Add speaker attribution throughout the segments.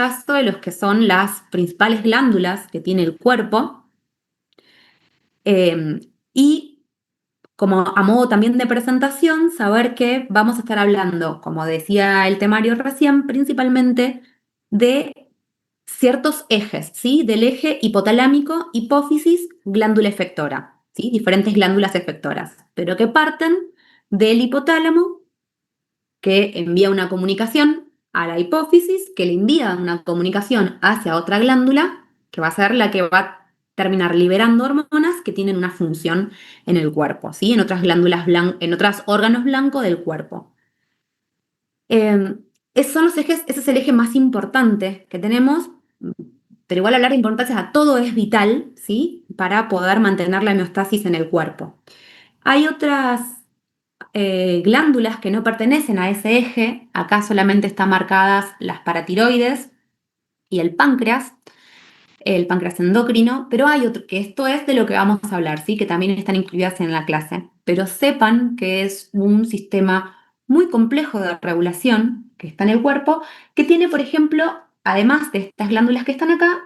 Speaker 1: vistazo de los que son las principales glándulas que tiene el cuerpo. Y como a modo también de presentación, saber que vamos a estar hablando, como decía el temario recién, principalmente de ciertos ejes, ¿sí? Del eje hipotalámico, hipófisis, glándula efectora, ¿sí? Diferentes glándulas efectoras, pero que parten del hipotálamo, que envía una comunicación a la hipófisis, que le envía una comunicación hacia otra glándula, que va a ser la que va a terminar liberando hormonas que tienen una función en el cuerpo, ¿sí? En otras glándulas en otros órganos blancos del cuerpo. Esos son los ejes, ese es el eje más importante que tenemos, pero igual hablar de importancia a todo es vital, ¿sí? Para poder mantener la homeostasis en el cuerpo. Hay otras glándulas que no pertenecen a ese eje, acá solamente están marcadas las paratiroides y el páncreas endocrino, pero hay otro, que esto es de lo que vamos a hablar, ¿sí? Que también están incluidas en la clase. Pero sepan que es un sistema muy complejo de regulación que está en el cuerpo, que tiene, por ejemplo, además de estas glándulas que están acá,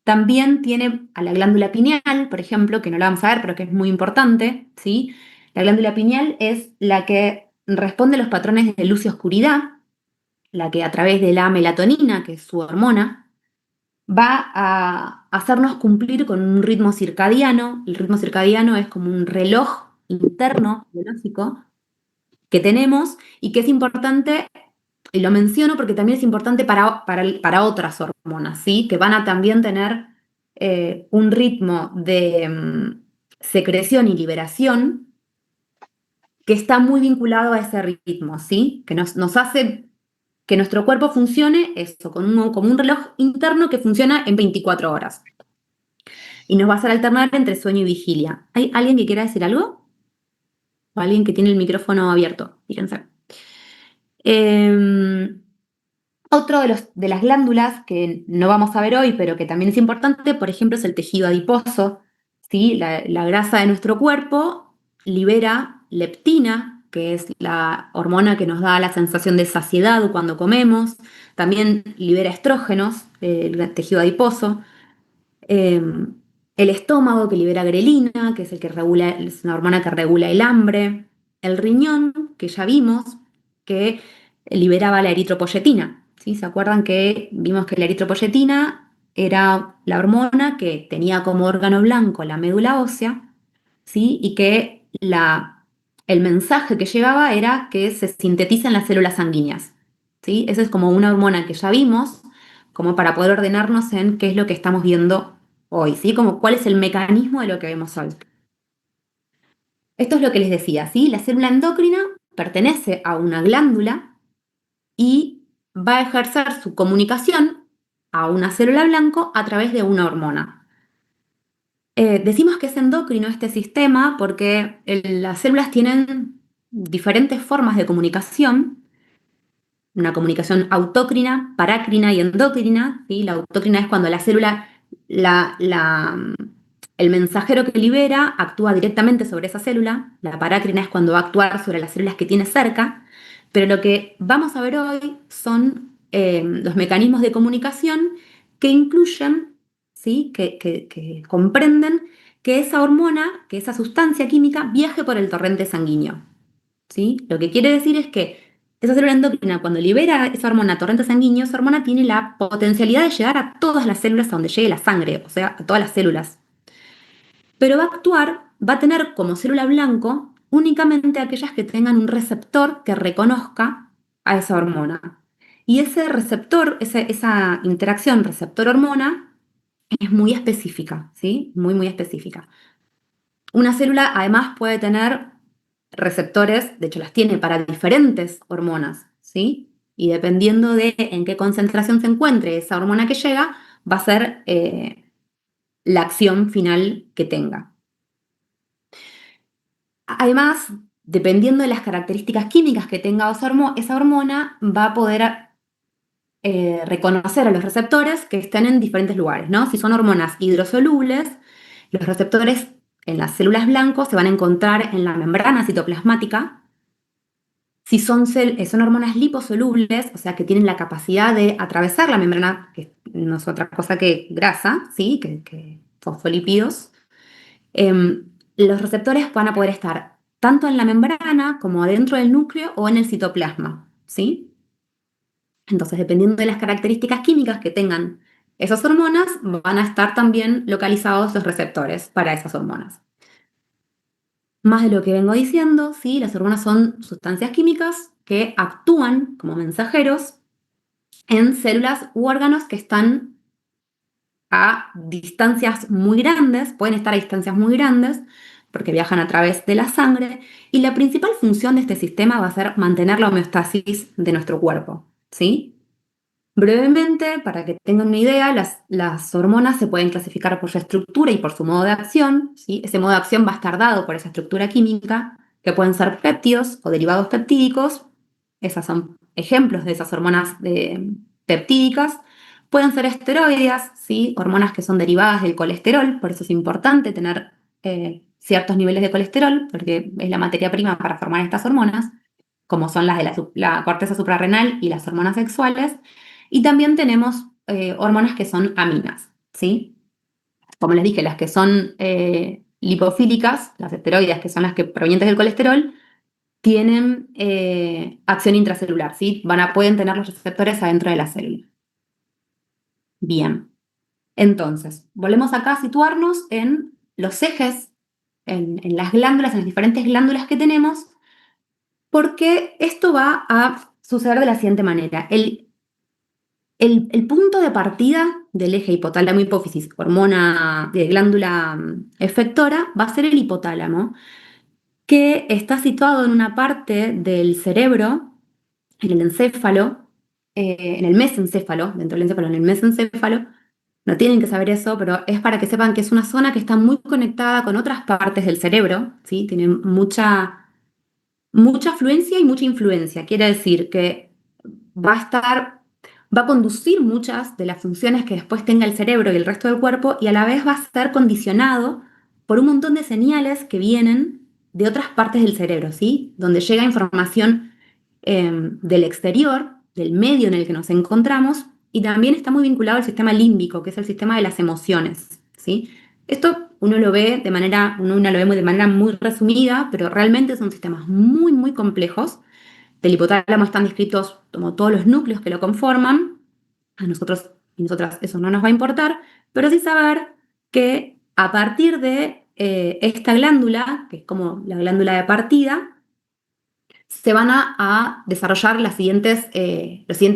Speaker 1: también tiene a la glándula pineal, por ejemplo, que no la vamos a ver, pero que es muy importante, ¿sí? La glándula pineal es la que responde a los patrones de luz y oscuridad, la que a través de la melatonina, que es su hormona, va a hacernos cumplir con un ritmo circadiano. El ritmo circadiano es como un reloj interno biológico que tenemos y que es importante, y lo menciono porque también es importante para otras hormonas, ¿sí? Que van a también tener un ritmo de secreción y liberación que está muy vinculado a ese ritmo, ¿sí? Que nos hace que nuestro cuerpo funcione eso, como un reloj interno que funciona en 24 horas. Y nos va a hacer alternar entre sueño y vigilia. ¿Hay alguien que quiera decir algo? ¿O alguien que tiene el micrófono abierto? Fíjense. Otro de las glándulas que no vamos a ver hoy, pero que también es importante, por ejemplo, es el tejido adiposo. ¿Sí? La grasa de nuestro cuerpo libera leptina, que es la hormona que nos da la sensación de saciedad cuando comemos. También libera estrógenos, el tejido adiposo. Eh, el estómago, que libera grelina, que es el que regula, es una hormona que regula el hambre. El riñón, que ya vimos, que liberaba la eritropoyetina. ¿Sí? ¿Se acuerdan que vimos que la eritropoyetina era la hormona que tenía como órgano blanco la médula ósea, ¿sí? Y que el mensaje que llegaba era que se sintetiza en las células sanguíneas, ¿sí? Esa es como una hormona que ya vimos, como para poder ordenarnos en qué es lo que estamos viendo hoy, ¿sí? Como cuál es el mecanismo de lo que vemos hoy. Esto es lo que les decía, ¿sí? La célula endocrina pertenece a una glándula y va a ejercer su comunicación a una célula blanco a través de una hormona. Decimos que es endocrino este sistema porque las células tienen diferentes formas de comunicación, una comunicación autócrina, parácrina y endócrina, ¿sí? La autócrina es cuando la célula, el mensajero que libera actúa directamente sobre esa célula, la parácrina es cuando va a actuar sobre las células que tiene cerca, pero lo que vamos a ver hoy son los mecanismos de comunicación que incluyen, ¿sí? Que comprenden que esa hormona, que esa sustancia química viaje por el torrente sanguíneo, ¿sí? Lo que quiere decir es que esa célula endocrina, cuando libera esa hormona a torrente sanguíneo, esa hormona tiene la potencialidad de llegar a todas las células a donde llegue la sangre, o sea, a todas las células. Pero va a tener como célula blanco únicamente aquellas que tengan un receptor que reconozca a esa hormona. Y ese receptor, esa interacción receptor-hormona es muy específica, ¿sí? Muy, muy específica. Una célula además puede tener receptores, de hecho las tiene para diferentes hormonas, ¿sí? Y dependiendo de en qué concentración se encuentre esa hormona que llega, va a ser la acción final que tenga. Además, dependiendo de las características químicas que tenga esa hormona, va a poder reconocer a los receptores que estén en diferentes lugares, ¿no? Si son hormonas hidrosolubles, los receptores en las células blancos se van a encontrar en la membrana citoplasmática, Si son hormonas liposolubles, o sea, que tienen la capacidad de atravesar la membrana, que no es otra cosa que grasa, ¿sí? Que fosfolípidos, los receptores van a poder estar tanto en la membrana como adentro del núcleo o en el citoplasma, ¿sí? Entonces, dependiendo de las características químicas que tengan esas hormonas, van a estar también localizados los receptores para esas hormonas. Más de lo que vengo diciendo, ¿sí? Las hormonas son sustancias químicas que actúan como mensajeros en células u órganos que están a distancias muy grandes, pueden estar a distancias muy grandes, porque viajan a través de la sangre, y la principal función de este sistema va a ser mantener la homeostasis de nuestro cuerpo, ¿sí? Brevemente, para que tengan una idea, las hormonas se pueden clasificar por su estructura y por su modo de acción, ¿sí? Ese modo de acción va a estar dado por esa estructura química, que pueden ser péptidos o derivados peptídicos. Esos son ejemplos de esas hormonas peptídicas. Pueden ser esteroideas, ¿sí? Hormonas que son derivadas del colesterol, por eso es importante tener ciertos niveles de colesterol, porque es la materia prima para formar estas hormonas, como son las de la corteza suprarrenal y las hormonas sexuales. Y también tenemos hormonas que son aminas, ¿sí? Como les dije, las que son lipofílicas, las esteroides, que son las que provenientes del colesterol, tienen acción intracelular, ¿sí? Pueden tener los receptores adentro de la célula. Bien, entonces, volvemos acá a situarnos en los ejes, en las glándulas, en las diferentes glándulas que tenemos, porque esto va a suceder de la siguiente manera. El punto de partida del eje hipotálamo hipófisis, hormona de glándula efectora, va a ser el hipotálamo, que está situado en una parte del cerebro, en el encéfalo, en el mesencéfalo, dentro del encéfalo, en el mesencéfalo. No tienen que saber eso, pero es para que sepan que es una zona que está muy conectada con otras partes del cerebro, ¿sí? Tiene mucha afluencia y mucha influencia. Quiere decir que va a estar, va a conducir muchas de las funciones que después tenga el cerebro y el resto del cuerpo, y a la vez va a estar condicionado por un montón de señales que vienen de otras partes del cerebro, ¿sí? Donde llega información del exterior, del medio en el que nos encontramos, y también está muy vinculado al sistema límbico, que es el sistema de las emociones, ¿sí? Esto uno lo ve de manera muy resumida, pero realmente son sistemas muy, muy complejos. Del hipotálamo están descritos como todos los núcleos que lo conforman. A nosotros y nosotras eso no nos va a importar, pero sí saber que a partir de esta glándula, que es como la glándula de partida, se van a desarrollar los siguientes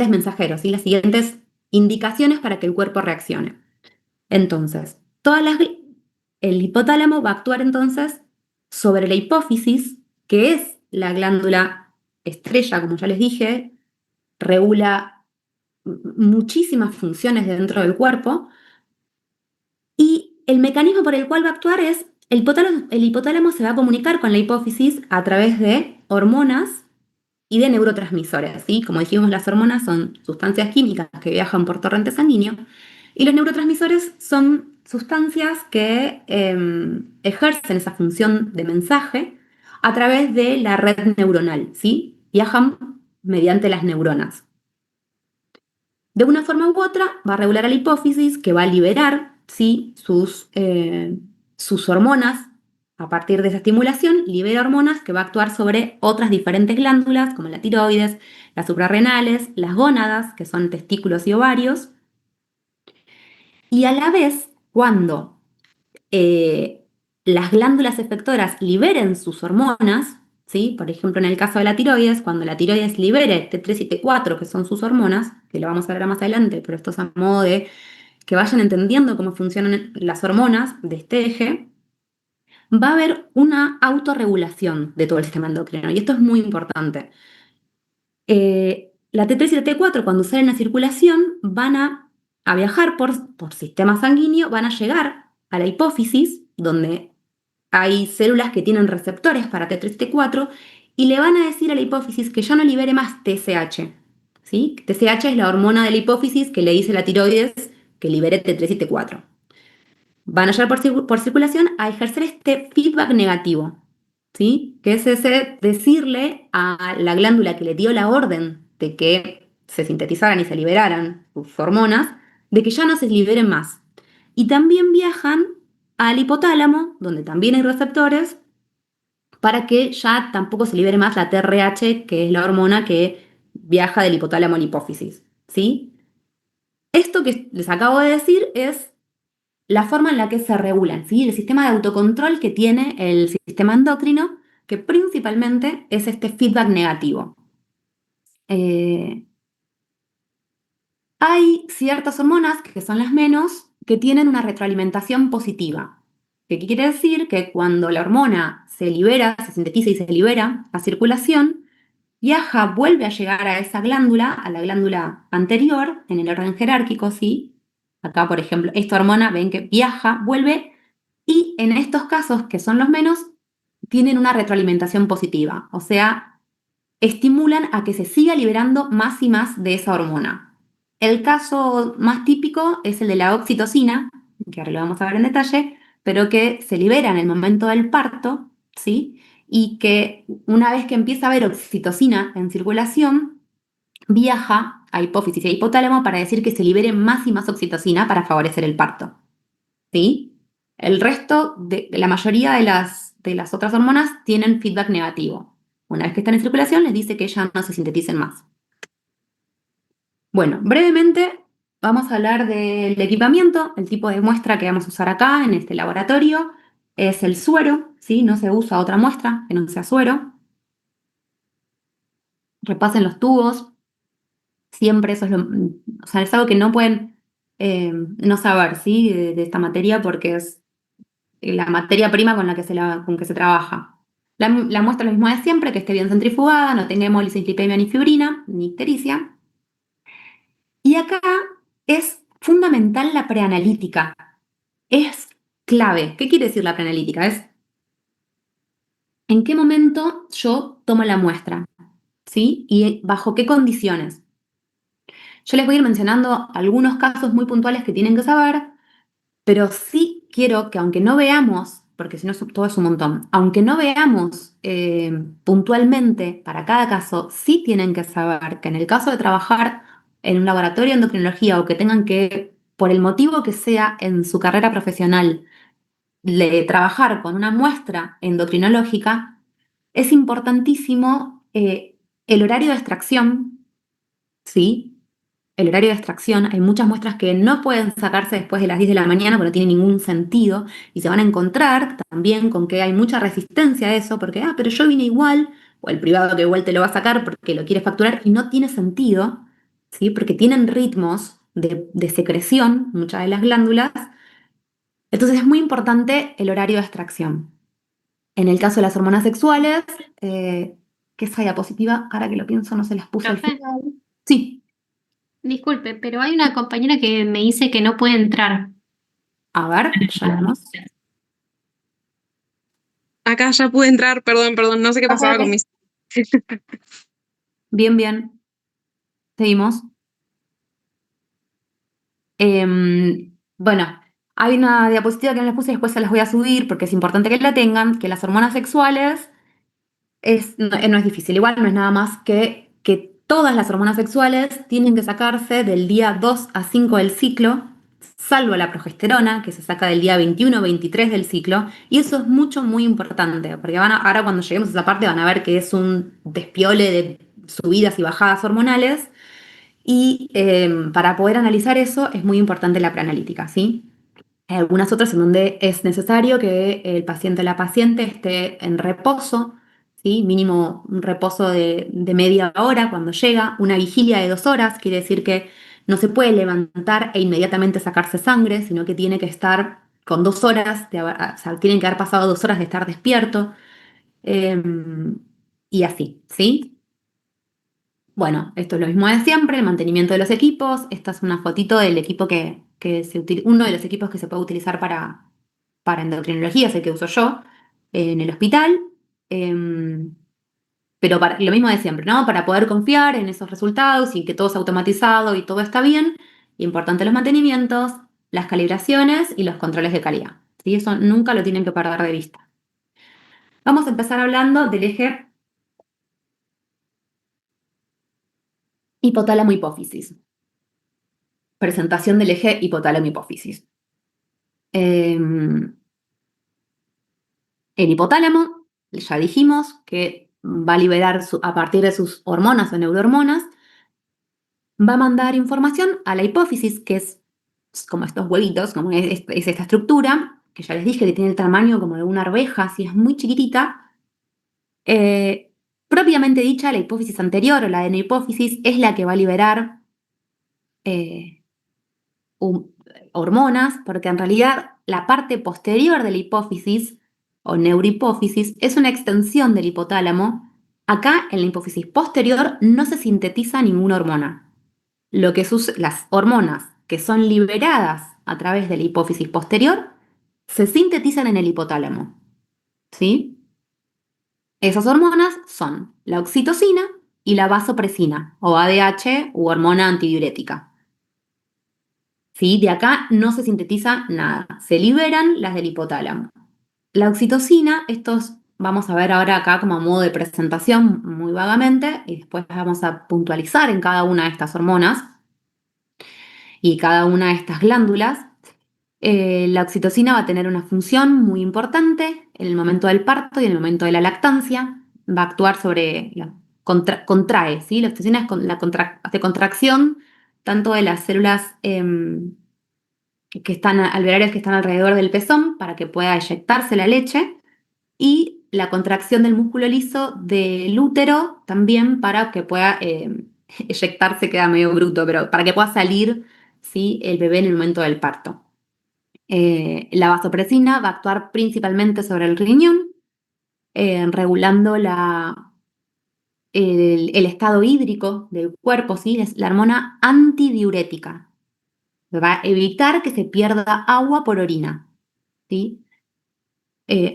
Speaker 1: mensajeros y las siguientes indicaciones para que el cuerpo reaccione. Entonces, el hipotálamo va a actuar entonces sobre la hipófisis, que es la glándula estrella, como ya les dije, regula muchísimas funciones dentro del cuerpo, y el mecanismo por el cual va a actuar es el hipotálamo se va a comunicar con la hipófisis a través de hormonas y de neurotransmisores, ¿sí? Como dijimos, las hormonas son sustancias químicas que viajan por torrente sanguíneo, y los neurotransmisores son sustancias que ejercen esa función de mensaje a través de la red neuronal, ¿sí? Viajan mediante las neuronas. De una forma u otra, va a regular a la hipófisis, que va a liberar, ¿sí? sus hormonas. A partir de esa estimulación, libera hormonas que va a actuar sobre otras diferentes glándulas, como la tiroides, las suprarrenales, las gónadas, que son testículos y ovarios. Y a la vez, cuando eh, las glándulas efectoras liberen sus hormonas, ¿sí? Por ejemplo, en el caso de la tiroides, cuando la tiroides libere T3 y T4, que son sus hormonas, que lo vamos a ver más adelante, pero esto es a modo de que vayan entendiendo cómo funcionan las hormonas de este eje, va a haber una autorregulación de todo el sistema endocrino, y esto es muy importante. La T3 y la T4, cuando salen a circulación, van a viajar por sistema sanguíneo, van a llegar a la hipófisis, donde hay células que tienen receptores para T3 y T4, y le van a decir a la hipófisis que ya no libere más TSH, ¿sí? TSH es la hormona de la hipófisis que le dice a la tiroides que libere T3 y T4. Van a llegar por circulación a ejercer este feedback negativo. ¿sí? Que es ese decirle a la glándula que le dio la orden de que se sintetizaran y se liberaran sus hormonas, de que ya no se liberen más. Y también viajan al hipotálamo, donde también hay receptores, para que ya tampoco se libere más la TRH, que es la hormona que viaja del hipotálamo a la hipófisis, ¿sí? Esto que les acabo de decir es la forma en la que se regulan, ¿sí? El sistema de autocontrol que tiene el sistema endocrino, que principalmente es este feedback negativo. Eh, Hay ciertas hormonas, que son las menos, que tienen una retroalimentación positiva. ¿Qué quiere decir? Que cuando la hormona se libera, se sintetiza y se libera a circulación, viaja, vuelve a llegar a esa glándula, a la glándula anterior, en el orden jerárquico, ¿sí? Acá, por ejemplo, esta hormona, ven que viaja, vuelve, y en estos casos, que son los menos, tienen una retroalimentación positiva, o sea, estimulan a que se siga liberando más y más de esa hormona. El caso más típico es el de la oxitocina, que ahora lo vamos a ver en detalle, pero que se libera en el momento del parto, ¿sí? Y que una vez que empieza a haber oxitocina en circulación, viaja a hipófisis y a hipotálamo para decir que se libere más y más oxitocina para favorecer el parto, ¿sí? El resto, la mayoría de las otras hormonas tienen feedback negativo. Una vez que están en circulación, les dice que ya no se sinteticen más. Bueno, brevemente vamos a hablar del equipamiento. El tipo de muestra que vamos a usar acá en este laboratorio es el suero, ¿sí? No se usa otra muestra que no sea suero. Repasen los tubos. Siempre eso es o sea, es algo que no pueden no saber, ¿sí? De esta materia porque es la materia prima con la que con que se trabaja. La muestra es lo mismo de siempre, que esté bien centrifugada, no tenga hemólisis, lipemia, ni fibrina, ni ictericia. Y acá es fundamental la preanalítica. Es clave. ¿Qué quiere decir la preanalítica? Es en qué momento yo tomo la muestra, ¿sí? Y bajo qué condiciones. Yo les voy a ir mencionando algunos casos muy puntuales que tienen que saber, pero sí quiero que aunque no veamos, porque si no todo es un montón, aunque no veamos puntualmente para cada caso, sí tienen que saber que en el caso de trabajar en un laboratorio de endocrinología o que tengan que, por el motivo que sea en su carrera profesional, trabajar con una muestra endocrinológica, es importantísimo el horario de extracción, ¿sí? El horario de extracción, hay muchas muestras que no pueden sacarse después de las 10 de la mañana porque no tiene ningún sentido y se van a encontrar también con que hay mucha resistencia a eso porque, pero yo vine igual, o el privado que igual te lo va a sacar porque lo quiere facturar y no tiene sentido, ¿sí? Porque tienen ritmos de secreción, muchas de las glándulas, entonces es muy importante el horario de extracción. En el caso de las hormonas sexuales, que esa diapositiva, ahora que lo pienso, no se las puse al
Speaker 2: Profe,
Speaker 1: final. Sí,
Speaker 2: disculpe, pero hay una compañera que me dice que no puede entrar.
Speaker 1: a ver, ya vemos.
Speaker 3: Acá ya pude entrar, perdón, no sé qué
Speaker 1: Ok,
Speaker 3: pasaba con
Speaker 1: ok.
Speaker 3: mis...
Speaker 1: Bien, bien. Seguimos. Bueno, hay una diapositiva que no les puse, después se las voy a subir porque es importante que la tengan, que las hormonas sexuales no es difícil, igual no es nada más que todas las hormonas sexuales tienen que sacarse del día 2 a 5 del ciclo, salvo la progesterona, que se saca del día 21 o 23 del ciclo, y eso es muy importante, porque ahora cuando lleguemos a esa parte van a ver que es un despiole de subidas y bajadas hormonales, y para poder analizar eso es muy importante la preanalítica, ¿sí? Hay algunas otras en donde es necesario que el paciente o la paciente esté en reposo, ¿sí? Mínimo un reposo de media hora cuando llega, una vigilia de 2 horas, quiere decir que no se puede levantar e inmediatamente sacarse sangre, sino que tiene que estar con 2 horas, o sea, tienen que haber pasado 2 horas de estar despierto, eh, y así, ¿sí? Bueno, esto es lo mismo de siempre, el mantenimiento de los equipos. Esta es una fotito del equipo que se utiliza, uno de los equipos que se puede utilizar para endocrinología, es el que uso yo en el hospital. Em, pero lo mismo de siempre, ¿no? Para poder confiar en esos resultados y que todo es automatizado y todo está bien, importante los mantenimientos, las calibraciones y los controles de calidad. ¿Sí? Eso nunca lo tienen que perder de vista. Vamos a empezar hablando del eje hipotálamo-hipófisis. Presentación del eje hipotálamo-hipófisis. El hipotálamo, ya dijimos que va a liberar a partir de sus hormonas o neurohormonas, va a mandar información a la hipófisis, que es como estos huevitos, como es esta estructura, que ya les dije que tiene el tamaño como de una arveja, así es muy chiquitita. Propiamente dicha, la hipófisis anterior o la adenohipófisis es la que va a liberar hormonas, porque en realidad la parte posterior de la hipófisis o neurohipófisis es una extensión del hipotálamo. Acá en la hipófisis posterior no se sintetiza ninguna hormona. Las hormonas que son liberadas a través de la hipófisis posterior se sintetizan en el hipotálamo. ¿Sí? Esas hormonas son la oxitocina y la vasopresina, o ADH u hormona antidiurética. ¿Sí? De acá no se sintetiza nada, se liberan las del hipotálamo. La oxitocina, estos vamos a ver ahora acá como a modo de presentación muy vagamente, y después vamos a puntualizar en cada una de estas hormonas y cada una de estas glándulas. La oxitocina va a tener una función muy importante en el momento del parto y en el momento de la lactancia. Va a actuar sobre contrae, ¿sí? La oxitocina hace contracción tanto de las células que están alveolares que están alrededor del pezón para que pueda eyectarse la leche, y la contracción del músculo liso del útero también para que pueda eyectarse, queda medio bruto, pero para que pueda salir, ¿sí?, el bebé en el momento del parto. La vasopresina va a actuar principalmente sobre el riñón, regulando el estado hídrico del cuerpo, ¿sí? Es la hormona antidiurética. Va a evitar que se pierda agua por orina, ¿sí?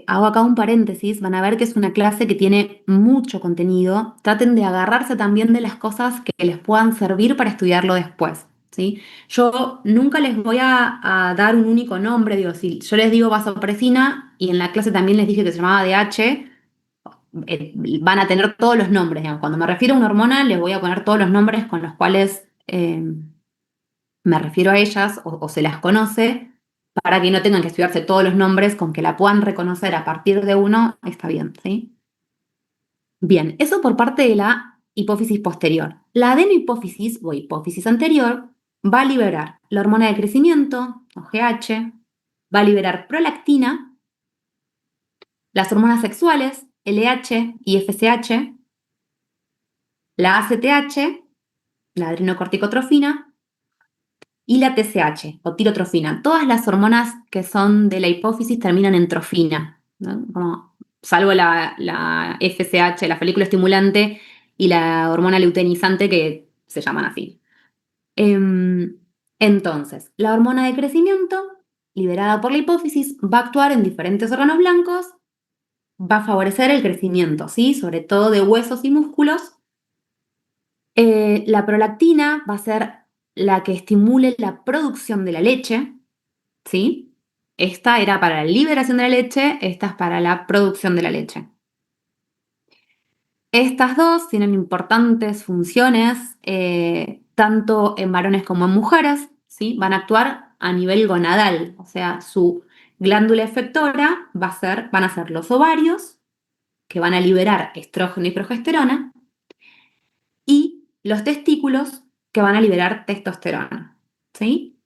Speaker 1: Hago acá un paréntesis, van a ver que es una clase que tiene mucho contenido. Traten de agarrarse también de las cosas que les puedan servir para estudiarlo después, ¿sí? Yo nunca les voy a dar un único nombre, digo, si yo les digo vasopresina y en la clase también les dije que se llamaba DH, van a tener todos los nombres, digamos. Cuando me refiero a una hormona, les voy a poner todos los nombres con los cuales me refiero a ellas o se las conoce, para que no tengan que estudiarse todos los nombres, con que la puedan reconocer a partir de uno, está bien, ¿sí? Bien, eso por parte de la hipófisis posterior. La adenohipófisis o hipófisis anterior va a liberar la hormona de crecimiento, o GH, va a liberar prolactina, las hormonas sexuales, LH y FSH, la ACTH, la adrenocorticotrofina, y la TSH o tirotrofina. Todas las hormonas que son de la hipófisis terminan en trofina, ¿no? Salvo la FSH, la folículo estimulante, y la hormona luteinizante, que se llaman así. Entonces, la hormona de crecimiento, liberada por la hipófisis, va a actuar en diferentes órganos blancos, va a favorecer el crecimiento, ¿sí? Sobre todo de huesos y músculos. La prolactina va a ser la que estimule la producción de la leche, ¿sí? Esta era para la liberación de la leche, esta es para la producción de la leche. Estas dos tienen importantes funciones, tanto en varones como en mujeres, ¿sí? Van a actuar a nivel gonadal, o sea, su glándula efectora van a ser los ovarios, que van a liberar estrógeno y progesterona, y los testículos, que van a liberar testosterona, ¿sí?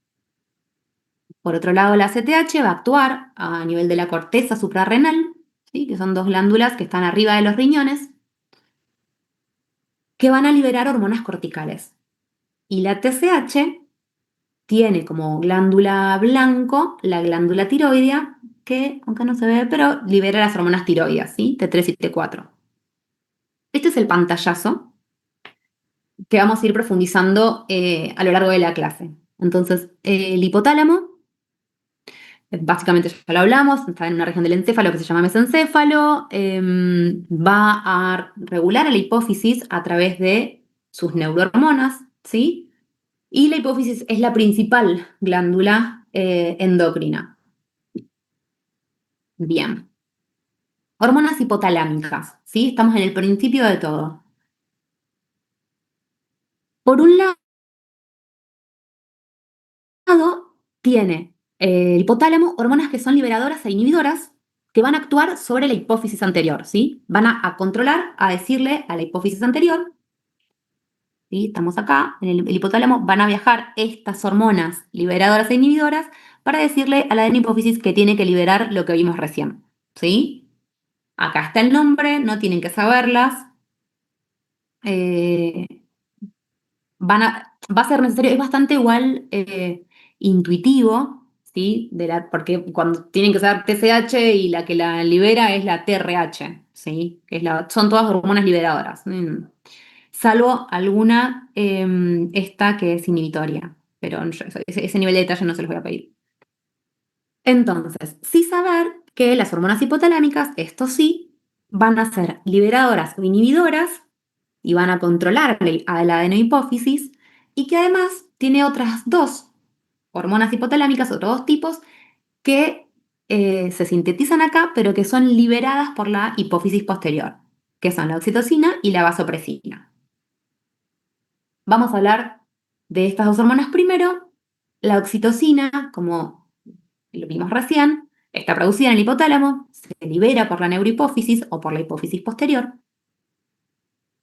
Speaker 1: Por otro lado, la ACTH va a actuar a nivel de la corteza suprarrenal, ¿sí?, que son dos glándulas que están arriba de los riñones, que van a liberar hormonas corticales. Y la TSH tiene como glándula blanco la glándula tiroidea, que, aunque no se ve, pero libera las hormonas tiroides, ¿sí?, T3 y T4. Este es el pantallazo que vamos a ir profundizando a lo largo de la clase. Entonces, el hipotálamo, básicamente ya lo hablamos, está en una región del encéfalo que se llama mesencéfalo, va a regular a la hipófisis a través de sus neurohormonas, ¿sí? Y la hipófisis es la principal glándula endocrina. Bien. Hormonas hipotalámicas, ¿sí? Estamos en el principio de todo. Por un lado, tiene el hipotálamo hormonas que son liberadoras e inhibidoras que van a actuar sobre la hipófisis anterior, ¿sí? Van a controlar, a decirle a la hipófisis anterior, ¿sí? Estamos acá, en el hipotálamo van a viajar estas hormonas liberadoras e inhibidoras para decirle a la hipófisis que tiene que liberar lo que vimos recién, ¿sí? Acá está el nombre, no tienen que saberlas. Eh, va a ser necesario, es bastante igual intuitivo, ¿sí? Porque cuando tienen que ser TSH y la que la libera es la TRH, ¿sí? Son todas hormonas liberadoras, salvo alguna, esta que es inhibitoria, pero ese nivel de detalle no se los voy a pedir. Entonces, sí saber que las hormonas hipotalámicas, esto sí, van a ser liberadoras o inhibidoras y van a controlar a la adenohipófisis y que además tiene otras dos hormonas hipotalámicas, otros dos tipos que se sintetizan acá, pero que son liberadas por la hipófisis posterior, que son la oxitocina y la vasopresina. Vamos a hablar de estas dos hormonas primero. La oxitocina, como lo vimos recién, está producida en el hipotálamo, se libera por la neurohipófisis o por la hipófisis posterior.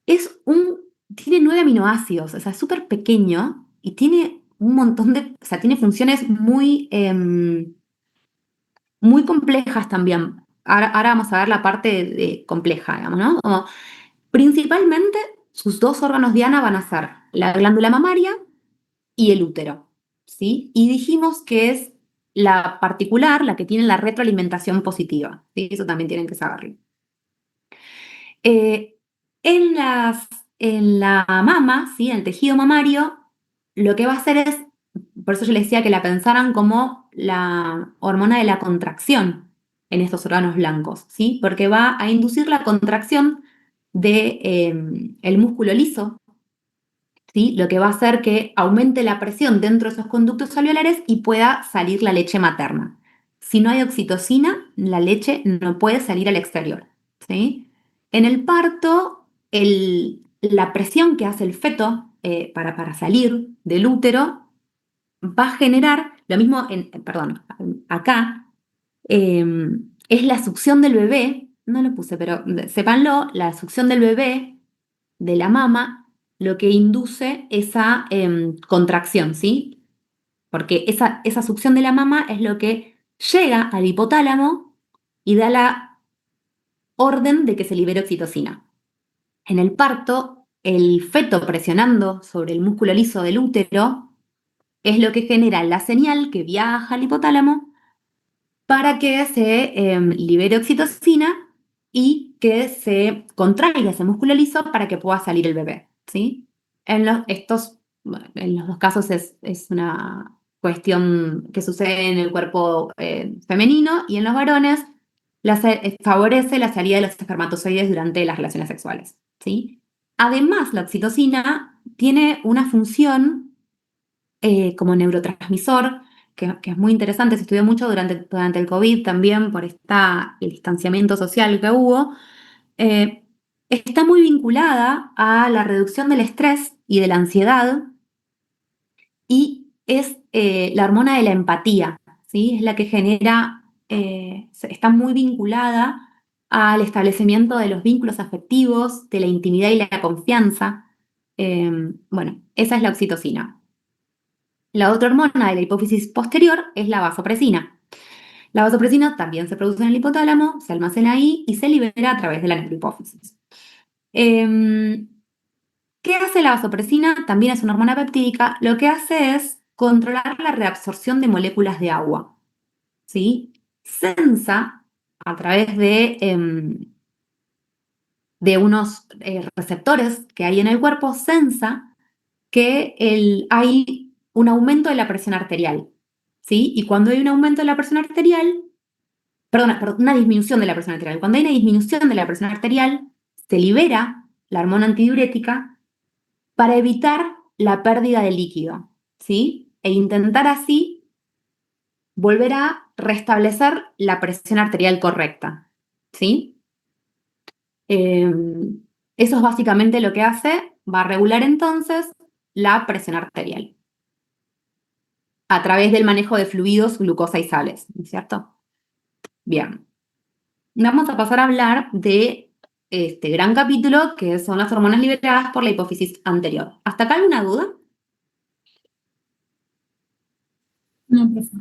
Speaker 1: Tiene 9 aminoácidos, o sea, es súper pequeño y tiene un montón o sea, tiene funciones muy complejas también. Ahora vamos a ver la parte compleja, digamos, ¿no? Principalmente sus dos órganos diana van a ser la glándula mamaria y el útero, ¿sí? Y dijimos que es la particular, la que tiene la retroalimentación positiva, ¿sí? Eso también tienen que saberlo. Eh, en, en la mama, ¿sí? En el tejido mamario, lo que va a hacer es, por eso yo les decía que la pensaran como la hormona de la contracción en estos órganos blancos, ¿sí? Porque va a inducir la contracción del músculo liso, ¿sí? Lo que va a hacer que aumente la presión dentro de esos conductos alveolares y pueda salir la leche materna. Si no hay oxitocina, la leche no puede salir al exterior, ¿sí? En el parto, la presión que hace el feto para salir del útero va a generar, lo mismo, perdón, acá, es la succión del bebé, no lo puse, pero sépanlo, la succión del bebé de la mama lo que induce esa contracción, ¿sí? Porque esa succión de la mama es lo que llega al hipotálamo y da la orden de que se libere oxitocina. En el parto, el feto presionando sobre el músculo liso del útero es lo que genera la señal que viaja al hipotálamo para que se libere oxitocina y que se contraiga ese músculo liso para que pueda salir el bebé, ¿sí? En los dos casos es una cuestión que sucede en el cuerpo femenino y en los varones favorece la salida de los espermatozoides durante las relaciones sexuales, ¿sí? Además, la oxitocina tiene una función como neurotransmisor, que es muy interesante, se estudió mucho durante el COVID también por el distanciamiento social que hubo, eh, está muy vinculada a la reducción del estrés y de la ansiedad y es la hormona de la empatía, ¿sí? Es la que genera, está muy vinculada al establecimiento de los vínculos afectivos, de la intimidad y la confianza. Bueno, esa es la oxitocina. La otra hormona de la hipófisis posterior es la vasopresina. La vasopresina también se produce en el hipotálamo, se almacena ahí y se libera a través de la neurohipófisis. ¿Qué hace la vasopresina? También es una hormona peptídica. Lo que hace es controlar la reabsorción de moléculas de agua, ¿sí? Sensa a través de unos receptores que hay en el cuerpo, sensa que hay un aumento de la presión arterial, ¿sí? Y cuando hay un aumento de la presión arterial, perdón, una disminución de la presión arterial, cuando hay una disminución de la presión arterial, se libera la hormona antidiurética para evitar la pérdida de líquido, ¿sí? E intentar así volver a restablecer la presión arterial correcta, ¿sí? Eh, Eso es básicamente lo que hace, va a regular entonces la presión arterial a través del manejo de fluidos, glucosa y sales, ¿no es cierto? Bien, vamos a pasar a hablar de este gran capítulo que son las hormonas liberadas por la hipófisis anterior. ¿Hasta acá alguna duda?
Speaker 2: No, profe.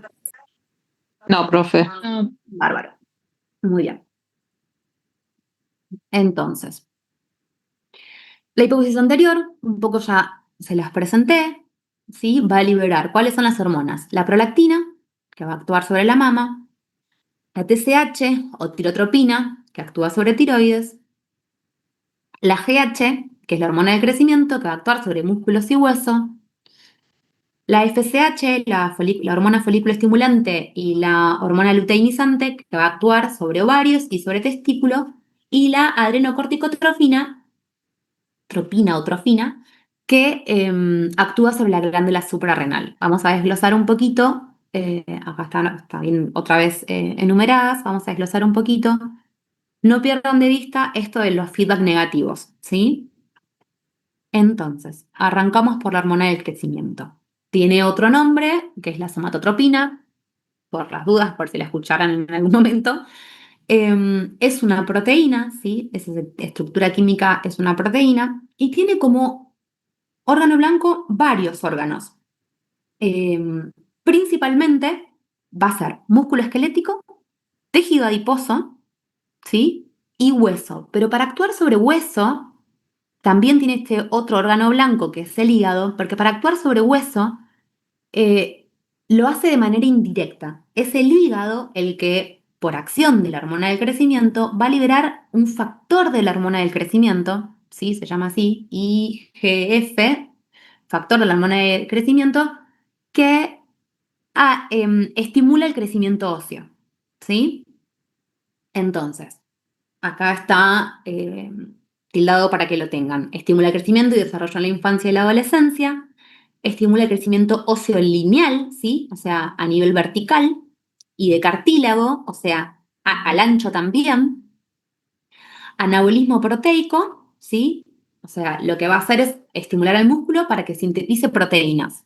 Speaker 3: No, profe.
Speaker 2: No.
Speaker 1: Bárbaro. Muy bien. Entonces, la hipófisis anterior, un poco ya se las presenté, ¿sí? Va a liberar cuáles son las hormonas. La prolactina, que va a actuar sobre la mama, la TSH o tirotropina, que actúa sobre tiroides, la GH, que es la hormona del crecimiento, que va a actuar sobre músculos y hueso, la FSH, la hormona folículo estimulante y la hormona luteinizante, que va a actuar sobre ovarios y sobre testículo, y la adrenocorticotrofina, tropina o trofina, que actúa sobre la glándula suprarrenal. Vamos a desglosar un poquito, acá está bien otra vez enumeradas, vamos a desglosar un poquito. No pierdan de vista esto de los feedback negativos, ¿sí? Entonces, arrancamos por la hormona del crecimiento. Tiene otro nombre, que es la somatotropina, por las dudas, por si la escucharan en algún momento. Es una proteína, ¿sí? Esa estructura química es una proteína y tiene como órgano blanco varios órganos. Principalmente va a ser músculo esquelético, tejido adiposo, ¿sí? Y hueso. Pero para actuar sobre hueso, también tiene este otro órgano blanco que es el hígado, porque para actuar sobre hueso eh, lo hace de manera indirecta. Es el hígado el que, por acción de la hormona del crecimiento, va a liberar un factor de la hormona del crecimiento, ¿sí? Se llama así, IGF, factor de la hormona del crecimiento, que estimula el crecimiento óseo, ¿sí? Entonces, acá está tildado para que lo tengan. Estimula el crecimiento y desarrollo en la infancia y la adolescencia. Estimula el crecimiento óseo lineal, ¿sí? O sea, a nivel vertical. Y de cartílago, o sea, al ancho también. Anabolismo proteico, ¿sí? O sea, lo que va a hacer es estimular al músculo para que sintetice proteínas.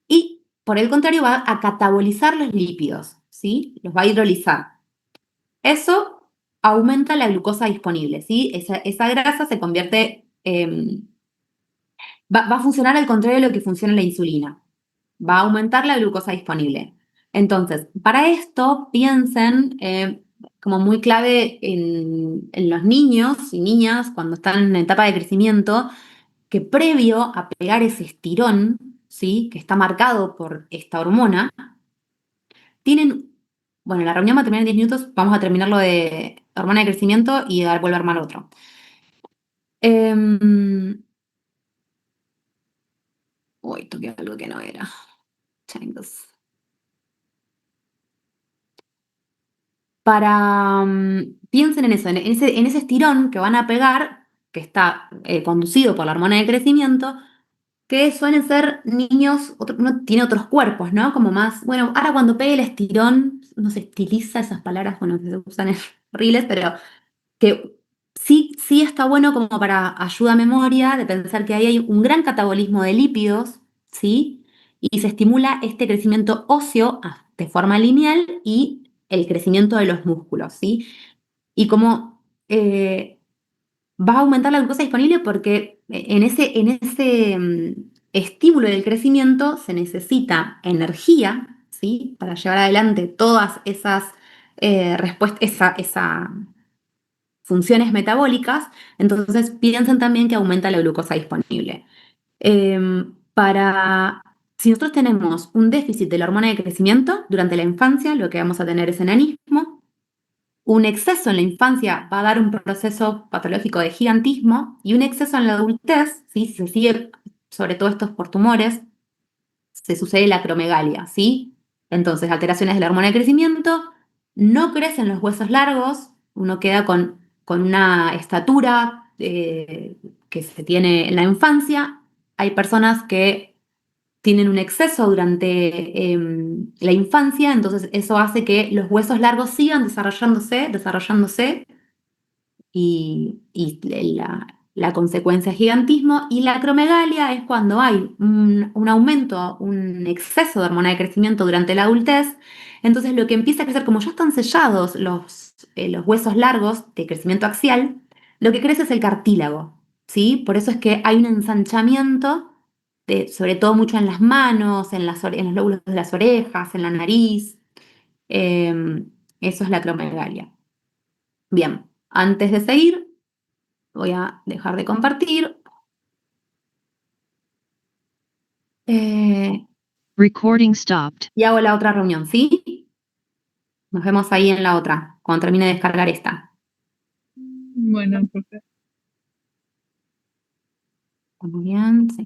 Speaker 1: Y, por el contrario, va a catabolizar los lípidos, ¿sí? Los va a hidrolizar. Eso aumenta la glucosa disponible, ¿sí? Esa grasa se convierte, va a funcionar al contrario de lo que funciona la insulina. Va a aumentar la glucosa disponible. Entonces, para esto piensen como muy clave en los niños y niñas cuando están en etapa de crecimiento, que previo a pegar ese estirón, ¿sí? Que está marcado por esta hormona, tienen, bueno, la reunión va a terminar en 10 minutos, vamos a terminar lo de hormona de crecimiento y vuelvo a armar otro. Uy, toqué algo que no era. Changos. Piensen en eso, en ese estirón que van a pegar, que está conducido por la hormona de crecimiento, que suelen ser niños, uno tiene otros cuerpos, ¿no? Como más, bueno, ahora cuando pegue el estirón, no se estiliza esas palabras, bueno, que se usan en horribles, pero que sí está bueno como para ayuda a memoria, de pensar que ahí hay un gran catabolismo de lípidos, ¿sí? Y se estimula este crecimiento óseo de forma lineal y el crecimiento de los músculos, ¿sí? Y como va a aumentar la glucosa disponible porque en ese estímulo del crecimiento se necesita energía, ¿sí? Para llevar adelante todas esas respuestas, esa funciones metabólicas, entonces piensen también que aumenta la glucosa disponible. Si nosotros tenemos un déficit de la hormona de crecimiento durante la infancia, lo que vamos a tener es enanismo. Un exceso en la infancia va a dar un proceso patológico de gigantismo y un exceso en la adultez, ¿sí? Si se sigue, sobre todo estos por tumores, se sucede la acromegalia, ¿sí? Entonces, alteraciones de la hormona de crecimiento, no crecen los huesos largos, uno queda con una estatura que se tiene en la infancia. Hay personas que tienen un exceso durante la infancia, entonces eso hace que los huesos largos sigan desarrollándose, desarrollándose, y la consecuencia es gigantismo. Y la acromegalia es cuando hay un aumento, un exceso de hormona de crecimiento durante la adultez. Entonces lo que empieza a crecer, como ya están sellados los huesos largos de crecimiento axial, lo que crece es el cartílago, ¿sí? Por eso es que hay un ensanchamiento, sobre todo mucho en las manos, en los lóbulos de las orejas, en la nariz. Eso es la acromegalia. Bien, antes de seguir, voy a dejar de compartir. eh,
Speaker 4: Recording stopped.
Speaker 1: y hago la otra reunión, ¿sí? Nos vemos ahí en la otra, cuando termine de descargar esta.
Speaker 5: Bueno, profe.
Speaker 1: Muy bien, sí.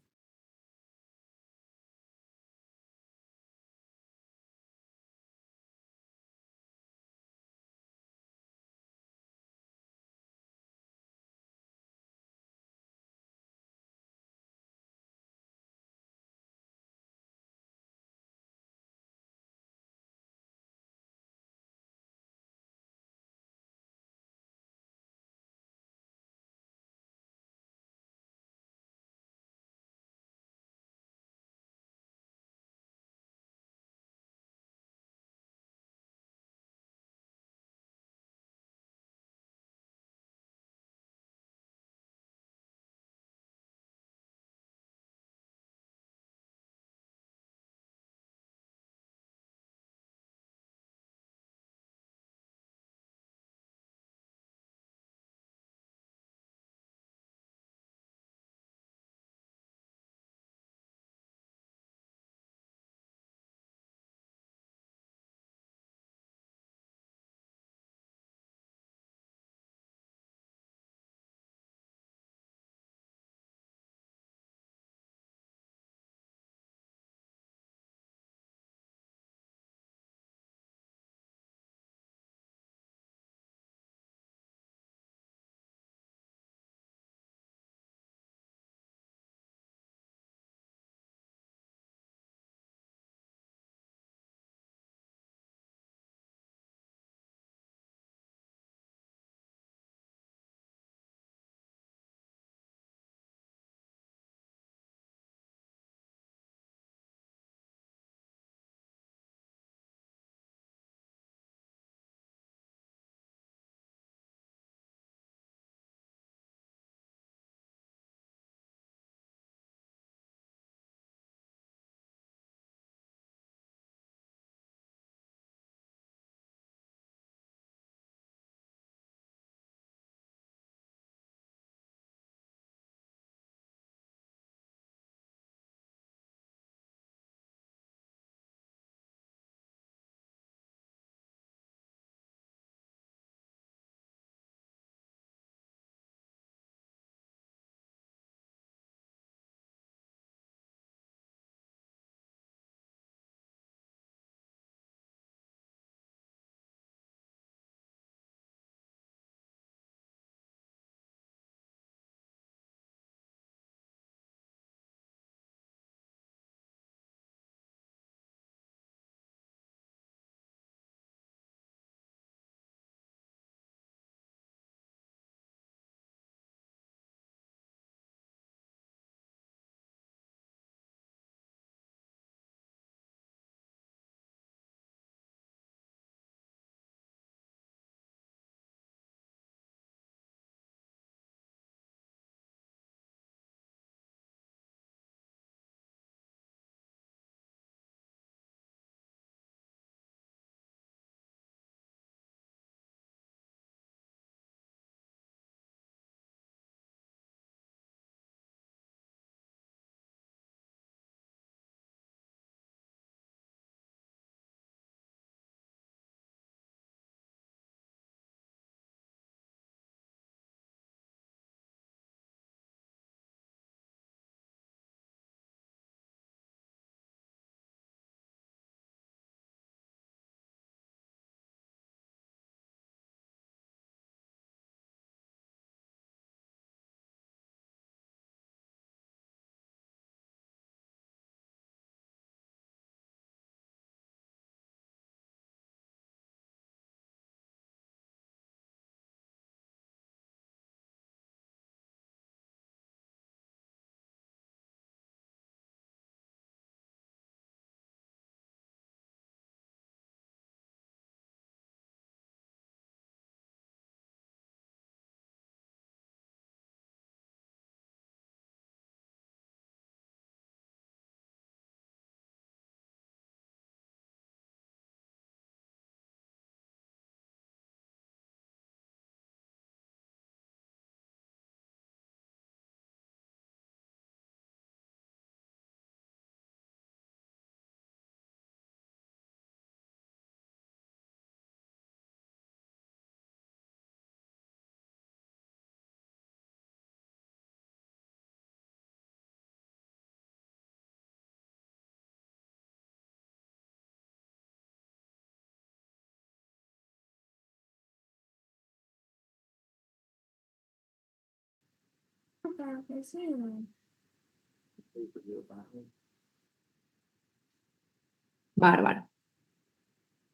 Speaker 1: Bárbaro.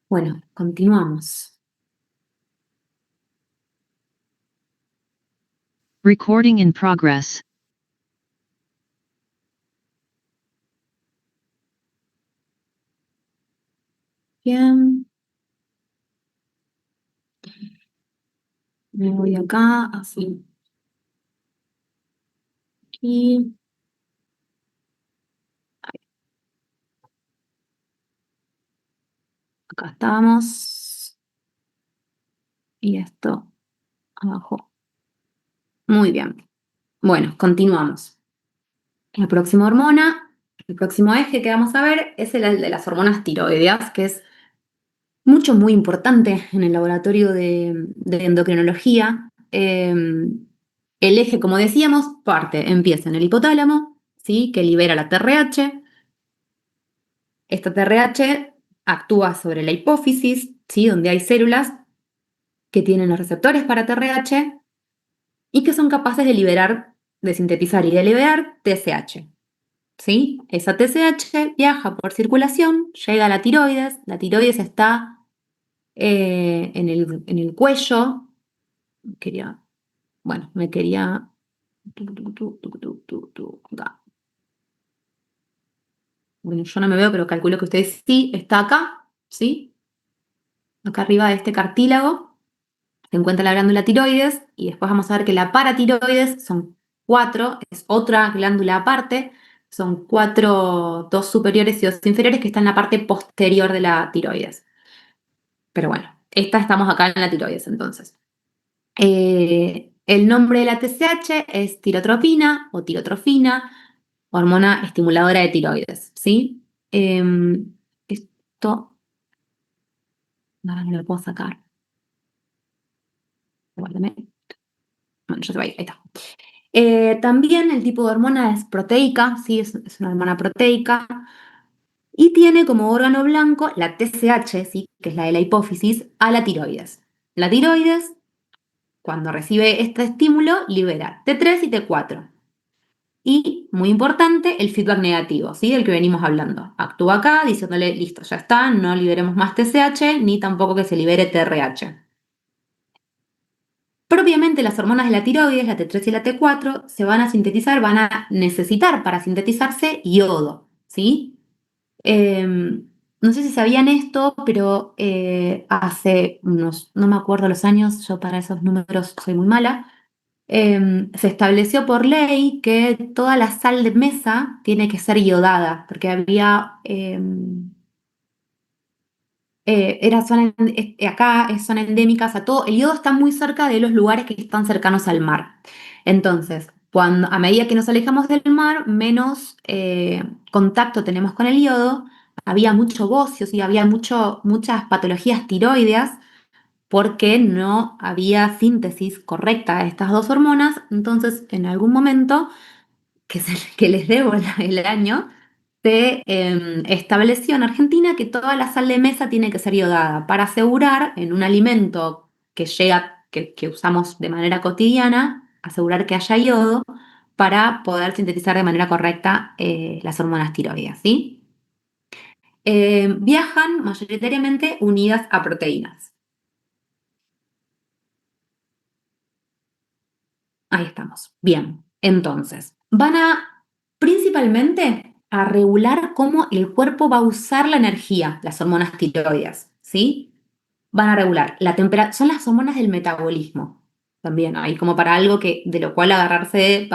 Speaker 1: Bueno, continuamos.
Speaker 4: Recording in progress.
Speaker 1: Bien. Me voy acá, así. Aquí. Acá estamos. Y esto abajo. Muy bien. Bueno, continuamos. La próxima hormona, el próximo eje que vamos a ver es el de las hormonas tiroideas, que es muy importante en el laboratorio de endocrinología. El eje, como decíamos, empieza en el hipotálamo, ¿sí? Que libera la TRH. Esta TRH actúa sobre la hipófisis, ¿sí? Donde hay células que tienen los receptores para TRH y que son capaces de liberar, de sintetizar y de liberar TSH. ¿Sí? Esa TSH viaja por circulación, llega a la tiroides está en el cuello. Me quería. Acá. Bueno, yo no me veo, pero calculo que ustedes sí, está acá, ¿sí? Acá arriba de este cartílago se encuentra la glándula tiroides y después vamos a ver que la paratiroides son cuatro, es otra glándula aparte, son cuatro, dos superiores y dos inferiores que están en la parte posterior de la tiroides. Pero bueno, estamos acá en la tiroides entonces. El nombre de la TSH es tirotropina o tirotrofina, hormona estimuladora de tiroides, ¿sí? Esto, ahora no lo puedo sacar. Guárdame. Bueno, ya se va a ir, ahí está. También el tipo de hormona es proteica, ¿sí? Es una hormona proteica. Y tiene como órgano blanco la TSH, ¿sí? Que es la de la hipófisis, a la tiroides. La tiroides, cuando recibe este estímulo, libera T3 y T4. Y, muy importante, el feedback negativo, ¿sí? Del que venimos hablando. Actúa acá diciéndole, listo, ya está, no liberemos más TSH, ni tampoco que se libere TRH. Propiamente las hormonas de la tiroides, la T3 y la T4, se van a sintetizar, van a necesitar para sintetizarse yodo, ¿sí? No sé si sabían esto, pero hace unos, no me acuerdo los años, yo para esos números soy muy mala, se estableció por ley que toda la sal de mesa tiene que ser iodada, porque había, acá son endémicas a todo, el yodo está muy cerca de los lugares que están cercanos al mar. Entonces, a medida que nos alejamos del mar, menos contacto tenemos con el yodo, había mucho bocio, y había muchas patologías tiroideas porque no había síntesis correcta de estas dos hormonas. Entonces, en algún momento, que les debo el año, se estableció en Argentina que toda la sal de mesa tiene que ser iodada para asegurar en un alimento que llega, que usamos de manera cotidiana, asegurar que haya yodo para poder sintetizar de manera correcta las hormonas tiroides, ¿sí? Viajan mayoritariamente unidas a proteínas. Ahí estamos. Bien, entonces, van a principalmente a regular cómo el cuerpo va a usar la energía, las hormonas tiroides, ¿sí? Van a regular la temperatura, son las hormonas del metabolismo, también, ahí como para algo de lo cual agarrarse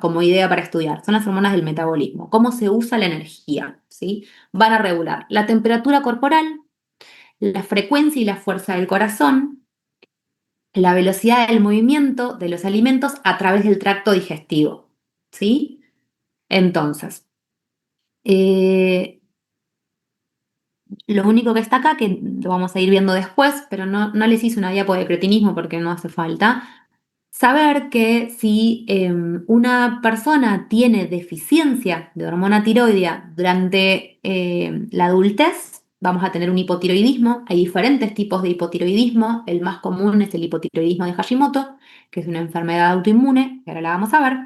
Speaker 1: como idea para estudiar. Son las hormonas del metabolismo, cómo se usa la energía, ¿sí? Van a regular la temperatura corporal, la frecuencia y la fuerza del corazón, la velocidad del movimiento de los alimentos a través del tracto digestivo, ¿sí? Entonces, eh, lo único que está acá, que lo vamos a ir viendo después, pero no les hice una diapo de cretinismo porque no hace falta, saber que si una persona tiene deficiencia de hormona tiroidea durante la adultez, vamos a tener un hipotiroidismo. Hay diferentes tipos de hipotiroidismo. El más común es el hipotiroidismo de Hashimoto, que es una enfermedad autoinmune, que ahora la vamos a ver.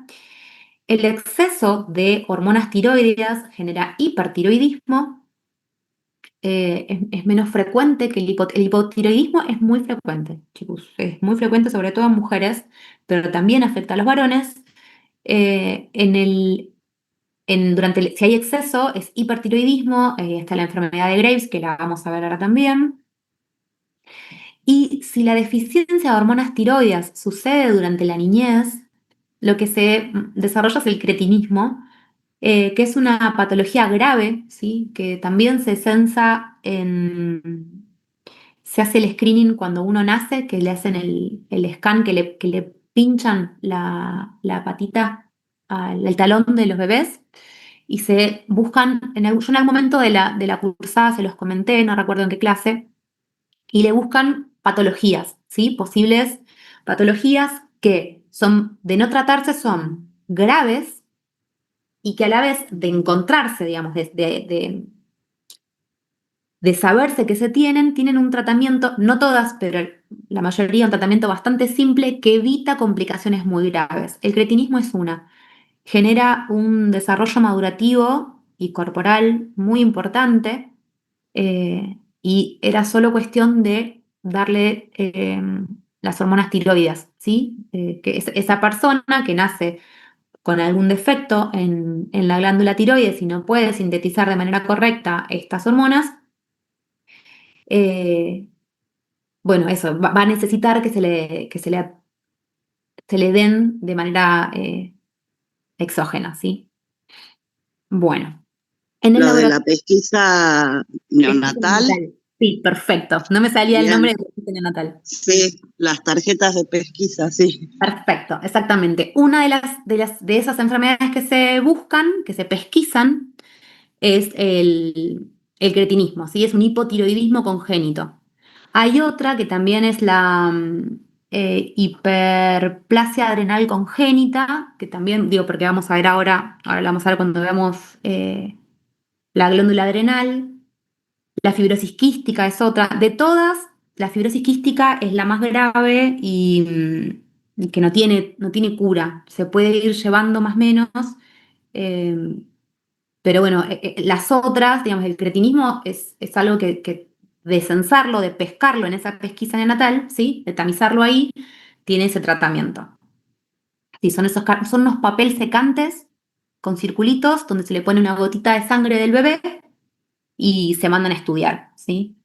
Speaker 1: El exceso de hormonas tiroideas genera hipertiroidismo. Es menos frecuente que el hipotiroidismo es muy frecuente, chicos. Es muy frecuente, sobre todo en mujeres, pero también afecta a los varones. Si hay exceso, es hipertiroidismo, está la enfermedad de Graves, que la vamos a ver ahora también. Y si la deficiencia de hormonas tiroideas sucede durante la niñez, lo que se desarrolla es el cretinismo, que es una patología grave, ¿sí? Que también se hace el screening cuando uno nace, que le hacen el scan, que le pinchan la patita al talón de los bebés y se buscan, yo en algún momento de la cursada se los comenté, no recuerdo en qué clase, y le buscan patologías, ¿sí? Posibles patologías que son, de no tratarse, son graves y que a la vez de encontrarse, digamos, de saberse que tienen un tratamiento, no todas, pero la mayoría, un tratamiento bastante simple que evita complicaciones muy graves. El cretinismo es una. Genera un desarrollo madurativo y corporal muy importante, y era solo cuestión de darle las hormonas tiroides, ¿sí? Que esa persona que nace con algún defecto en la glándula tiroides y no puede sintetizar de manera correcta estas hormonas, eh, bueno, eso, va a necesitar que se le den de manera exógena, ¿sí? Bueno, en el
Speaker 6: Lo de la
Speaker 1: laboratorio.
Speaker 6: pesquisa neonatal,
Speaker 1: Sí, perfecto. No me salía el nombre
Speaker 6: bien,
Speaker 1: de pesquisa neonatal.
Speaker 6: sí, las tarjetas de pesquisa, sí.
Speaker 1: Perfecto, exactamente. Una de esas enfermedades que se buscan, que se pesquisan, es el cretinismo, ¿sí? Es un hipotiroidismo congénito. Hay otra que también es la hiperplasia adrenal congénita, que también, digo, porque vamos a ver ahora la vamos a ver cuando veamos la glándula adrenal. La fibrosis quística es otra. De todas, la fibrosis quística es la más grave y que no tiene cura. Se puede ir llevando más o menos, eh, pero bueno, las otras, digamos, el cretinismo es algo que de censarlo, de pescarlo en esa pesquisa neonatal, ¿sí? De tamizarlo ahí, tiene ese tratamiento. Sí, son unos papel secantes con circulitos donde se le pone una gotita de sangre del bebé y se mandan a estudiar, ¿sí?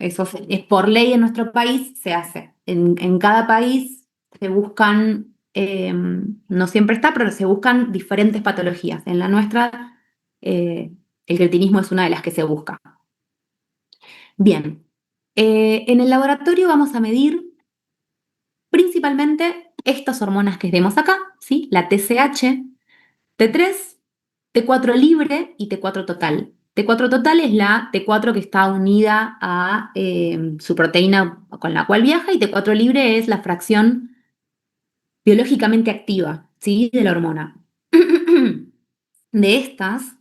Speaker 1: Eso es por ley en nuestro país, se hace. En cada país se buscan, no siempre está, pero se buscan diferentes patologías. En la nuestra, el cretinismo es una de las que se busca. Bien, en el laboratorio vamos a medir principalmente estas hormonas que vemos acá, ¿sí? La TSH, T3, T4 libre y T4 total. T4 total es la T4 que está unida a su proteína con la cual viaja, y T4 libre es la fracción biológicamente activa, ¿sí? De la hormona. De estas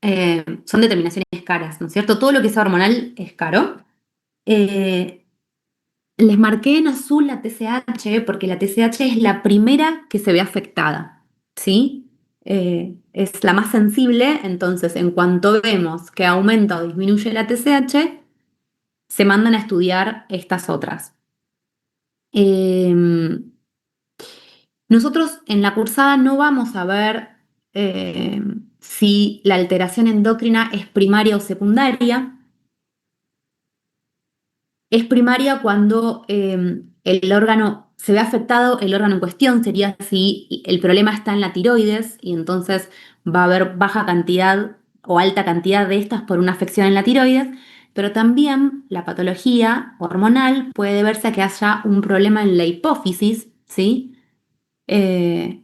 Speaker 1: son determinaciones caras, ¿no es cierto? Todo lo que sea hormonal es caro. Eh, Les marqué en azul la TSH porque la TSH es la primera que se ve afectada, ¿sí? Es la más sensible, entonces en cuanto vemos que aumenta o disminuye la TSH, se mandan a estudiar estas otras. Nosotros en la cursada no vamos a ver si la alteración endocrina es primaria o secundaria. Es primaria cuando el órgano se ve afectado, el órgano en cuestión sería si el problema está en la tiroides y entonces va a haber baja cantidad o alta cantidad de estas por una afección en la tiroides, pero también la patología hormonal puede deberse a que haya un problema en la hipófisis, ¿sí? Eh,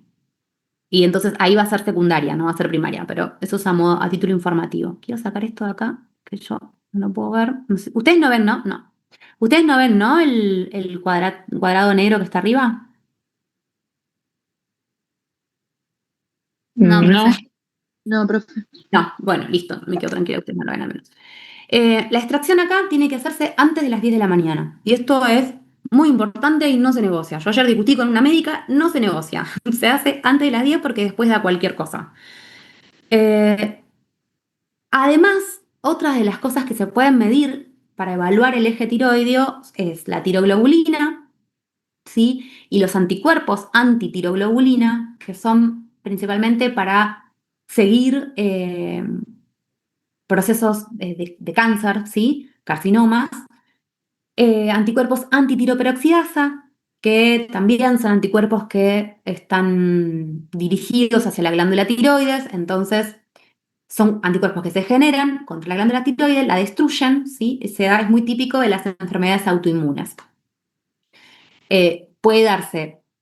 Speaker 1: y entonces ahí va a ser secundaria, no va a ser primaria, pero eso es a título informativo. Quiero sacar esto de acá, que yo no lo puedo ver. No sé. Ustedes no ven, ¿no? No. Ustedes no ven, ¿no? El cuadrado negro que está arriba.
Speaker 2: No,
Speaker 3: No,
Speaker 2: profe.
Speaker 5: No, profe.
Speaker 1: No, bueno, listo, me quedo tranquila, ustedes no lo ven al menos. La extracción acá tiene que hacerse antes de las 10 de la mañana. Y esto es muy importante y no se negocia. Yo ayer discutí con una médica, no se negocia. Se hace antes de las 10 porque después da cualquier cosa. Eh, Además, otras de las cosas que se pueden medir para evaluar el eje tiroideo es la tiroglobulina, ¿sí? Y los anticuerpos antitiroglobulina, que son principalmente para seguir procesos de cáncer, ¿sí? Carcinomas. Anticuerpos antitiroperoxidasa, que también son anticuerpos que están dirigidos hacia la glándula tiroides, entonces son anticuerpos que se generan contra la glándula tiroides, la destruyen, ¿sí? Es muy típico de las enfermedades autoinmunes.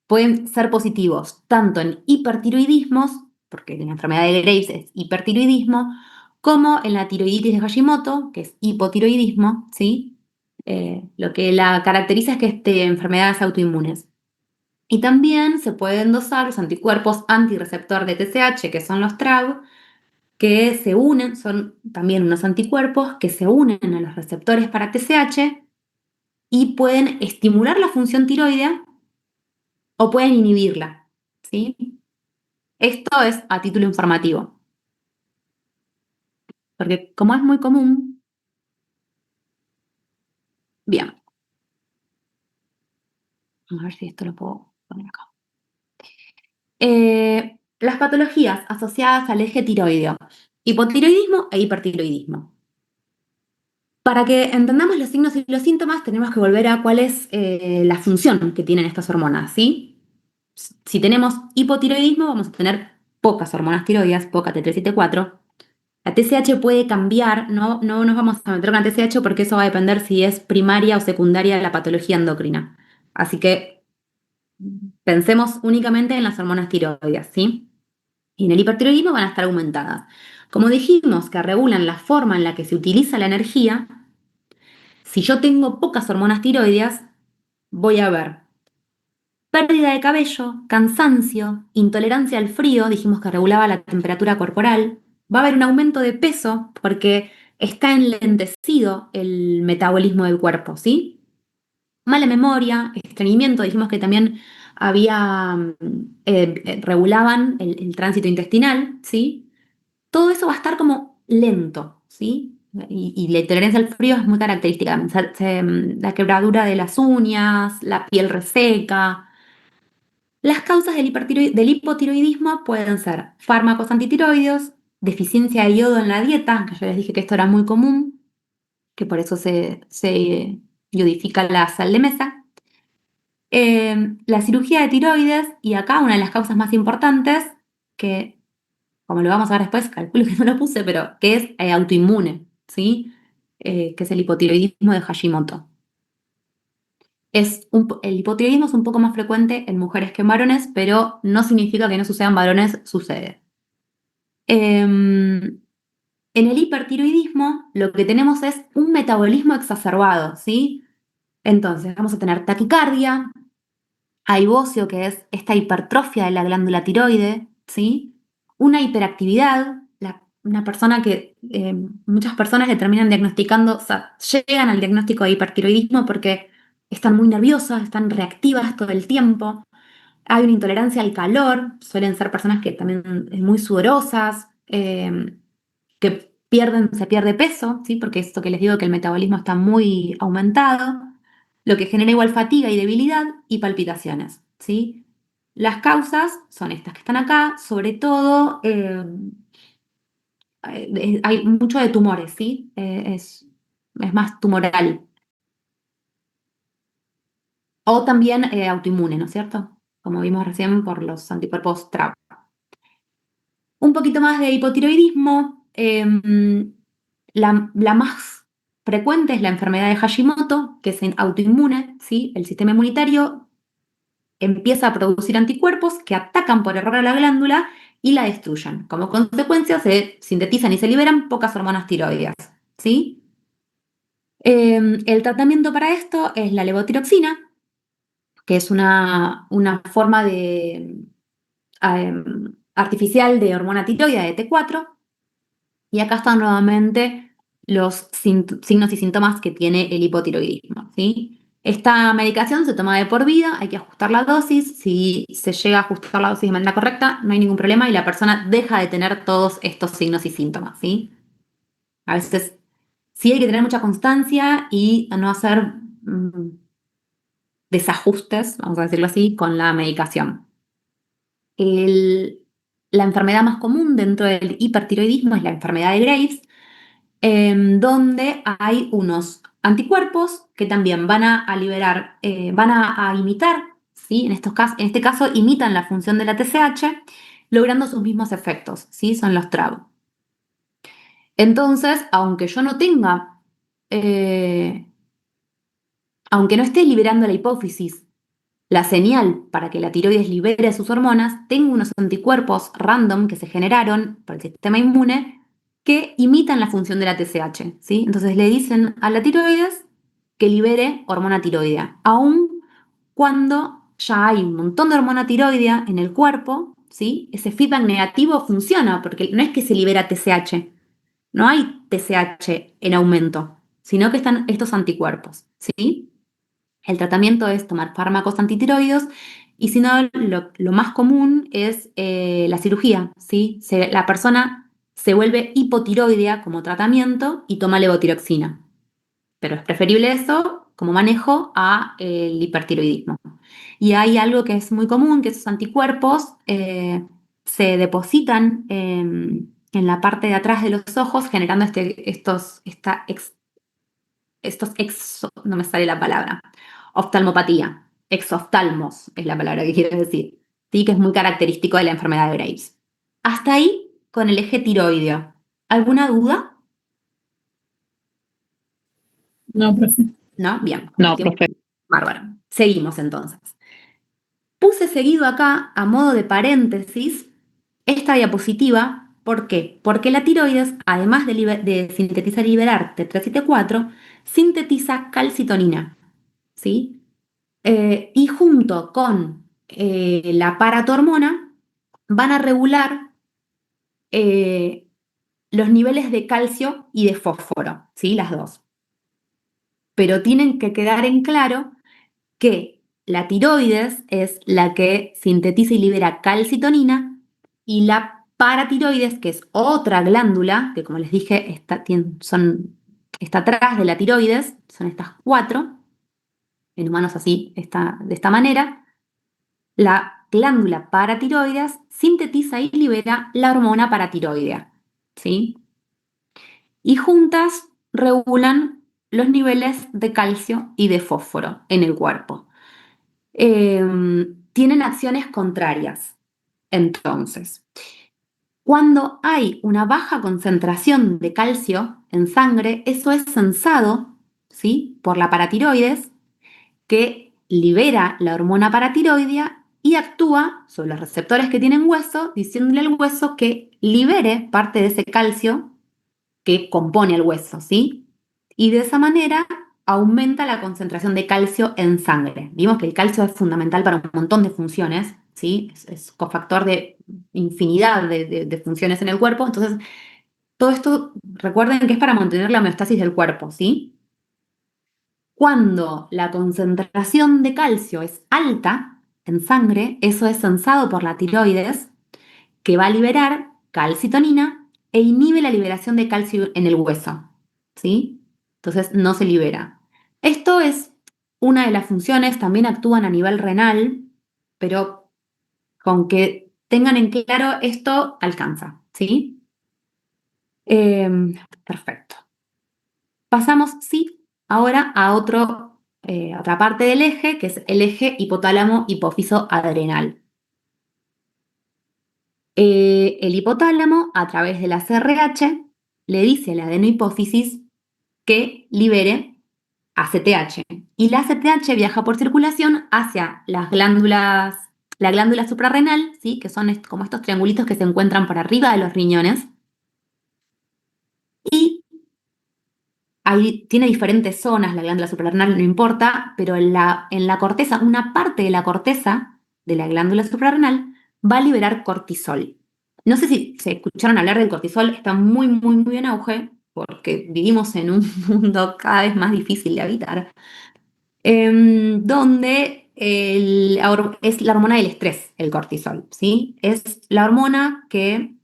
Speaker 1: Pueden ser positivos tanto en hipertiroidismos, porque la enfermedad de Graves es hipertiroidismo, como en la tiroiditis de Hashimoto, que es hipotiroidismo, ¿sí? Lo que la caracteriza es que es de enfermedades autoinmunes. Y también se pueden dosar los anticuerpos antirreceptor de TSH, que son los TRAB, que se unen, son también unos anticuerpos que se unen a los receptores para TSH y pueden estimular la función tiroidea o pueden inhibirla, ¿sí? Esto es a título informativo, porque como es muy común, bien, a ver si esto lo puedo poner acá. Las patologías asociadas al eje tiroideo, hipotiroidismo e hipertiroidismo. Para que entendamos los signos y los síntomas, tenemos que volver a cuál es la función que tienen estas hormonas, ¿sí? Si tenemos hipotiroidismo, vamos a tener pocas hormonas tiroides, poca T3 y T4. La TSH puede cambiar, no nos vamos a meter con la TSH porque eso va a depender si es primaria o secundaria de la patología endocrina. Así que pensemos únicamente en las hormonas tiroides, ¿sí? Y en el hipertiroidismo van a estar aumentadas. Como dijimos que regulan la forma en la que se utiliza la energía, si yo tengo pocas hormonas tiroides, voy a ver pérdida de cabello, cansancio, intolerancia al frío, dijimos que regulaba la temperatura corporal. Va a haber un aumento de peso porque está enlentecido el metabolismo del cuerpo, ¿sí? Mala memoria, estreñimiento, dijimos que también regulaban el tránsito intestinal, ¿sí? Todo eso va a estar como lento, ¿sí? Y la intolerancia al frío es muy característica. La quebradura de las uñas, la piel reseca. Las causas del hipotiroidismo pueden ser fármacos antitiroideos, deficiencia de yodo en la dieta, que yo les dije que esto era muy común, que por eso se yodifica la sal de mesa. La cirugía de tiroides, y acá una de las causas más importantes, que como lo vamos a ver después, calculo que no lo puse, pero que es autoinmune, ¿sí? Que es el hipotiroidismo de Hashimoto. El hipotiroidismo es un poco más frecuente en mujeres que en varones, pero no significa que no suceda en varones, sucede. En el hipertiroidismo lo que tenemos es un metabolismo exacerbado, ¿sí? Entonces vamos a tener taquicardia, aibocio, que es esta hipertrofia de la glándula tiroide, ¿sí? Una hiperactividad, una persona muchas personas le terminan diagnosticando, o sea, llegan al diagnóstico de hipertiroidismo porque están muy nerviosas, están reactivas todo el tiempo. Hay una intolerancia al calor, suelen ser personas que también muy sudorosas, que se pierde peso, ¿sí? Porque esto que les digo que el metabolismo está muy aumentado, lo que genera igual fatiga y debilidad y palpitaciones, ¿sí? Las causas son estas que están acá, sobre todo hay mucho de tumores, ¿sí? Es más tumoral. O también autoinmune, ¿no es cierto? Como vimos recién por los anticuerpos TRAP. Un poquito más de hipotiroidismo. La más frecuente es la enfermedad de Hashimoto, que es autoinmune, ¿sí? El sistema inmunitario empieza a producir anticuerpos que atacan por error a la glándula y la destruyen. Como consecuencia se sintetizan y se liberan pocas hormonas tiroideas, ¿sí? El tratamiento para esto es la levotiroxina, que es una forma de artificial de hormona tiroidea de T4. Y acá están nuevamente los signos y síntomas que tiene el hipotiroidismo, ¿sí? Esta medicación se toma de por vida, hay que ajustar la dosis. Si se llega a ajustar la dosis de manera correcta, no hay ningún problema y la persona deja de tener todos estos signos y síntomas, ¿sí? A veces sí hay que tener mucha constancia y no hacer desajustes, vamos a decirlo así, con la medicación. La enfermedad más común dentro del hipertiroidismo es la enfermedad de Graves, donde hay unos anticuerpos que también van a liberar, van a imitar, ¿sí? En este caso imitan la función de la TSH, logrando sus mismos efectos, ¿sí? Son los TRAB. Entonces, aunque yo no tenga, aunque no esté liberando la hipófisis la señal para que la tiroides libere sus hormonas, tengo unos anticuerpos random que se generaron por el sistema inmune que imitan la función de la TSH, ¿sí? Entonces le dicen a la tiroides que libere hormona tiroidea, aun cuando ya hay un montón de hormona tiroidea en el cuerpo, ¿sí? Ese feedback negativo funciona porque no es que se libera TSH, no hay TSH en aumento, sino que están estos anticuerpos, ¿sí? El tratamiento es tomar fármacos antitiroides y si no, lo más común es la cirugía, ¿sí? La persona se vuelve hipotiroidea como tratamiento y toma levotiroxina. Pero es preferible eso como manejo a el hipertiroidismo. Y hay algo que es muy común, que esos anticuerpos se depositan en la parte de atrás de los ojos, generando no me sale la palabra, oftalmopatía, exoftalmos es la palabra que quiero decir, ¿sí? Que es muy característico de la enfermedad de Graves. Hasta ahí con el eje tiroideo. ¿Alguna duda?
Speaker 5: No, profe.
Speaker 1: ¿No? Bien.
Speaker 3: No, profe.
Speaker 1: Bárbaro. Seguimos entonces. Puse seguido acá, a modo de paréntesis, esta diapositiva. ¿Por qué? Porque la tiroides, además de sintetizar y liberar T3 y T4, sintetiza calcitonina, ¿sí? Y junto con la paratormona van a regular los niveles de calcio y de fósforo, ¿sí? Las dos. Pero tienen que quedar en claro que la tiroides es la que sintetiza y libera calcitonina y la paratiroides, que es otra glándula, que como les dije está atrás de la tiroides, son estas cuatro, en humanos así, de esta manera. La glándula paratiroides sintetiza y libera la hormona paratiroidea, ¿sí? Y juntas regulan los niveles de calcio y de fósforo en el cuerpo. Tienen acciones contrarias. Entonces, cuando hay una baja concentración de calcio en sangre, eso es sensado, ¿sí? Por la paratiroides, que libera la hormona paratiroidea y actúa sobre los receptores que tienen hueso, diciéndole al hueso que libere parte de ese calcio que compone el hueso, ¿sí? Y de esa manera aumenta la concentración de calcio en sangre. Vimos que el calcio es fundamental para un montón de funciones, ¿sí? Es cofactor de infinidad de funciones en el cuerpo. Entonces, todo esto, recuerden que es para mantener la homeostasis del cuerpo, ¿sí? Cuando la concentración de calcio es alta en sangre, eso es sensado por la tiroides, que va a liberar calcitonina e inhibe la liberación de calcio en el hueso, ¿sí? Entonces no se libera. Esto es una de las funciones, también actúan a nivel renal, pero con que tengan en claro esto alcanza, ¿sí? Perfecto. Pasamos, sí, ahora a otra parte del eje, que es el eje hipotálamo-hipófiso adrenal. El hipotálamo, a través de la CRH, le dice a la adenohipófisis que libere ACTH. Y la ACTH viaja por circulación hacia la glándula suprarrenal, ¿sí? Que son como estos triangulitos que se encuentran por arriba de los riñones. Y ahí tiene diferentes zonas, la glándula suprarrenal no importa, pero en la corteza, una parte de la corteza de la glándula suprarrenal va a liberar cortisol. No sé si se escucharon hablar del cortisol, está muy, muy, muy en auge porque vivimos en un mundo cada vez más difícil de habitar, donde es la hormona del estrés, el cortisol, ¿sí? Es la hormona que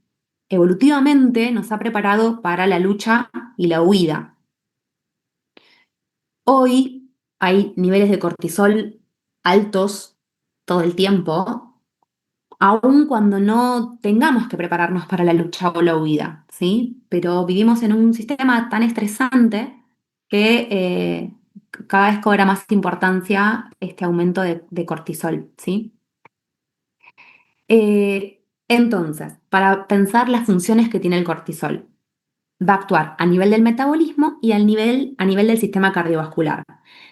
Speaker 1: evolutivamente nos ha preparado para la lucha y la huida. Hoy hay niveles de cortisol altos todo el tiempo, aun cuando no tengamos que prepararnos para la lucha o la huida, ¿sí? Pero vivimos en un sistema tan estresante que cada vez cobra más importancia este aumento de cortisol, ¿sí? Entonces, para pensar las funciones que tiene el cortisol, va a actuar a nivel del metabolismo y a nivel del sistema cardiovascular.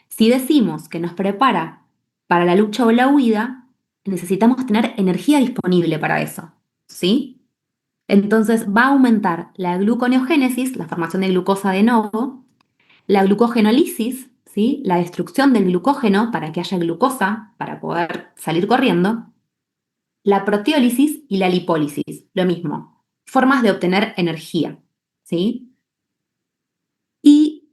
Speaker 1: Si decimos que nos prepara para la lucha o la huida, necesitamos tener energía disponible para eso, ¿sí? Entonces va a aumentar la gluconeogénesis, la formación de glucosa de nuevo, la glucogenólisis, ¿sí? La destrucción del glucógeno para que haya glucosa para poder salir corriendo, la proteólisis y la lipólisis, lo mismo, formas de obtener energía, ¿sí? Y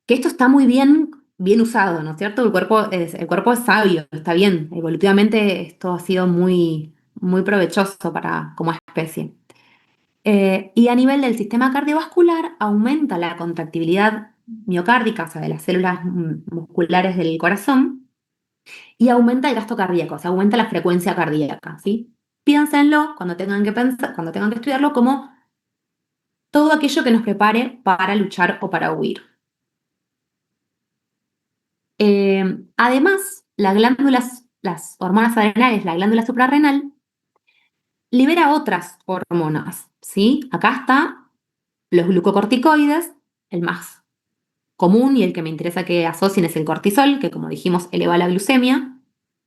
Speaker 1: que esto está muy bien, bien usado, ¿no es cierto? El cuerpo es sabio, está bien. Evolutivamente esto ha sido muy, muy provechoso como especie. Y a nivel del sistema cardiovascular aumenta la contractibilidad miocárdica, o sea, de las células musculares del corazón, y aumenta el gasto cardíaco, o sea, aumenta la frecuencia cardíaca, ¿sí? Piénsenlo cuando tengan que pensar, cuando tengan que estudiarlo como todo aquello que nos prepare para luchar o para huir. Además, las hormonas adrenales, la glándula suprarrenal, libera otras hormonas, ¿sí? Acá está los glucocorticoides, el más común y el que me interesa que asocien es el cortisol, que como dijimos eleva la glucemia,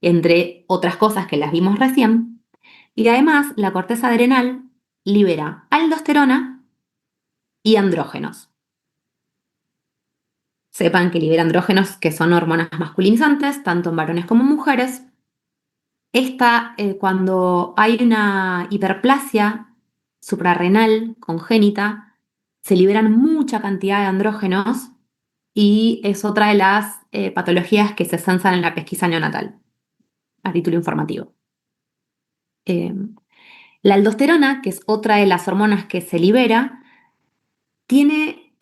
Speaker 1: entre otras cosas que las vimos recién. Y además, la corteza adrenal libera aldosterona y andrógenos. Sepan que libera andrógenos, que son hormonas masculinizantes, tanto en varones como en mujeres. Cuando hay una hiperplasia suprarrenal congénita, se liberan mucha cantidad de andrógenos y es otra de las patologías que se censan en la pesquisa neonatal, a título informativo. Eh, la aldosterona, que es otra de las hormonas que se libera, tiene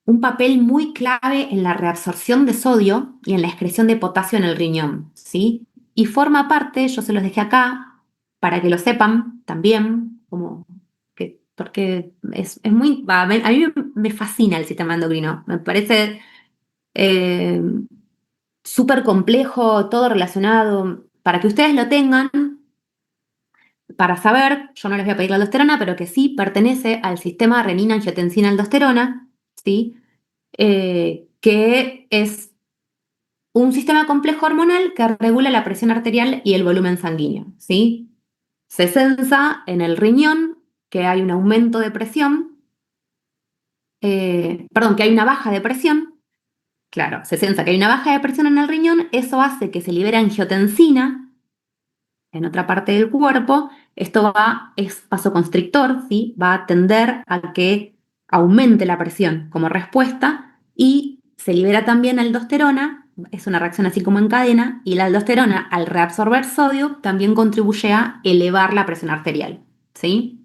Speaker 1: un papel muy clave en la reabsorción de sodio y en la excreción de potasio en el riñón, ¿sí? Y forma parte, yo se los dejé acá, para que lo sepan también, porque es muy, a mí me fascina el sistema endocrino, me parece eh, súper complejo, todo relacionado, para que ustedes lo tengan, para saber, yo no les voy a pedir la aldosterona, pero que sí pertenece al sistema renina-angiotensina-aldosterona, ¿sí? Que es un sistema complejo hormonal que regula la presión arterial y el volumen sanguíneo, ¿sí? Se censa en el riñón que hay un aumento de presión, que hay una baja de presión, claro, se censa que hay una baja de presión en el riñón, eso hace que se libere angiotensina en otra parte del cuerpo, es vasoconstrictor, ¿sí? Va a tender a que aumente la presión como respuesta y se libera también aldosterona, es una reacción así como en cadena, y la aldosterona al reabsorber sodio también contribuye a elevar la presión arterial, ¿sí?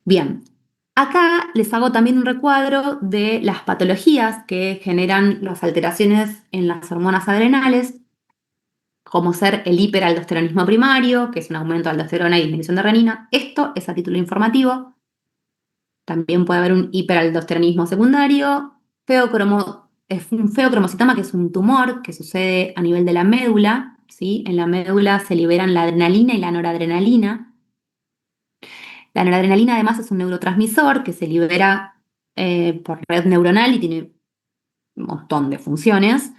Speaker 1: Bien, acá les hago también un recuadro de las patologías que generan las alteraciones en las hormonas adrenales, como ser el hiperaldosteronismo primario, que es un aumento de aldosterona y disminución de renina. Esto es a título informativo. También puede haber un hiperaldosteronismo secundario. Es un feocromocitoma, que es un tumor que sucede a nivel de la médula, ¿sí? En la médula se liberan la adrenalina y la noradrenalina. La noradrenalina además es un neurotransmisor que se libera por red neuronal y tiene un montón de funciones.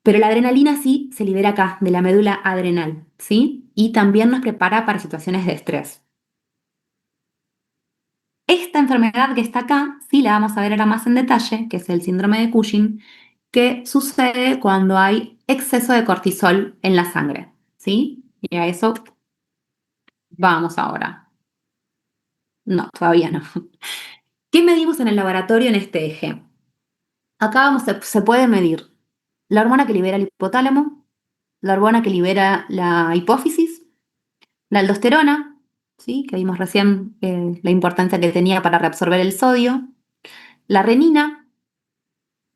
Speaker 1: Pero la adrenalina sí se libera acá, de la médula adrenal, ¿sí? Y también nos prepara para situaciones de estrés. Esta enfermedad que está acá, sí la vamos a ver ahora más en detalle, que es el síndrome de Cushing, que sucede cuando hay exceso de cortisol en la sangre, ¿sí? Y a eso Vamos ahora. No, todavía no. ¿Qué medimos en el laboratorio en este eje? Acá se puede medir la hormona que libera el hipotálamo, la hormona que libera la hipófisis, la aldosterona, ¿sí? Que vimos recién la importancia que tenía para reabsorber el sodio, la renina,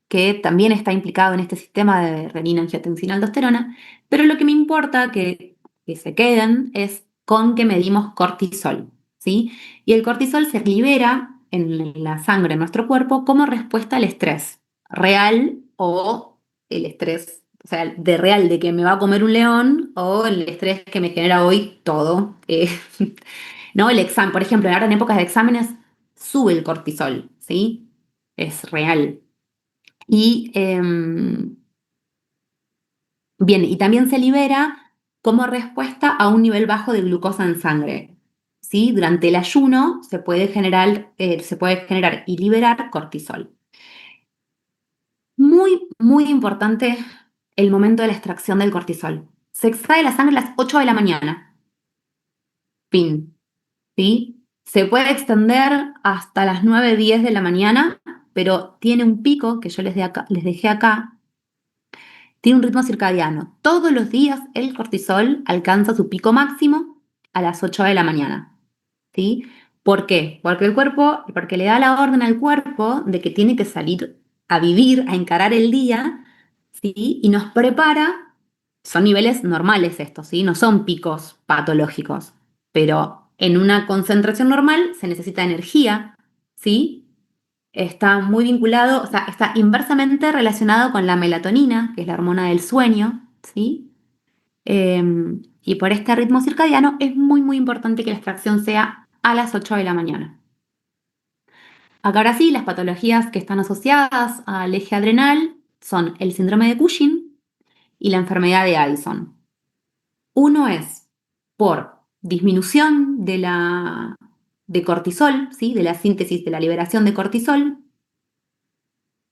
Speaker 1: que también está implicado en este sistema de renina, angiotensina, aldosterona, pero lo que me importa que se queden es con que medimos cortisol, ¿sí? Y el cortisol se libera en la sangre de nuestro cuerpo como respuesta al estrés real o el estrés, o sea, de real de que me va a comer un león o el estrés que me genera hoy todo. ¿No? El examen, por ejemplo, ahora en épocas de exámenes sube el cortisol, ¿sí? Es real. Y bien, y también se libera como respuesta a un nivel bajo de glucosa en sangre. ¿Sí? Durante el ayuno se puede generar y liberar cortisol. Muy, muy importante el momento de la extracción del cortisol. Se extrae la sangre a las 8 de la mañana. Fin. ¿Sí? Se puede extender hasta las 9, 10 de la mañana, pero tiene un pico que yo les dejé acá. Tiene un ritmo circadiano. Todos los días el cortisol alcanza su pico máximo a las 8 de la mañana. ¿Sí? ¿Por qué? Porque le da la orden al cuerpo de que tiene que salir a vivir, a encarar el día, ¿sí? Y nos prepara, son niveles normales estos, ¿sí? No son picos patológicos, pero en una concentración normal se necesita energía, ¿sí? Está muy vinculado, o sea, está inversamente relacionado con la melatonina, que es la hormona del sueño, ¿sí? Y por este ritmo circadiano es muy, muy importante que la extracción sea a las 8 de la mañana. Acá ahora sí, las patologías que están asociadas al eje adrenal son el síndrome de Cushing y la enfermedad de Addison. Uno es por disminución de cortisol, ¿sí? De la síntesis, de la liberación de cortisol,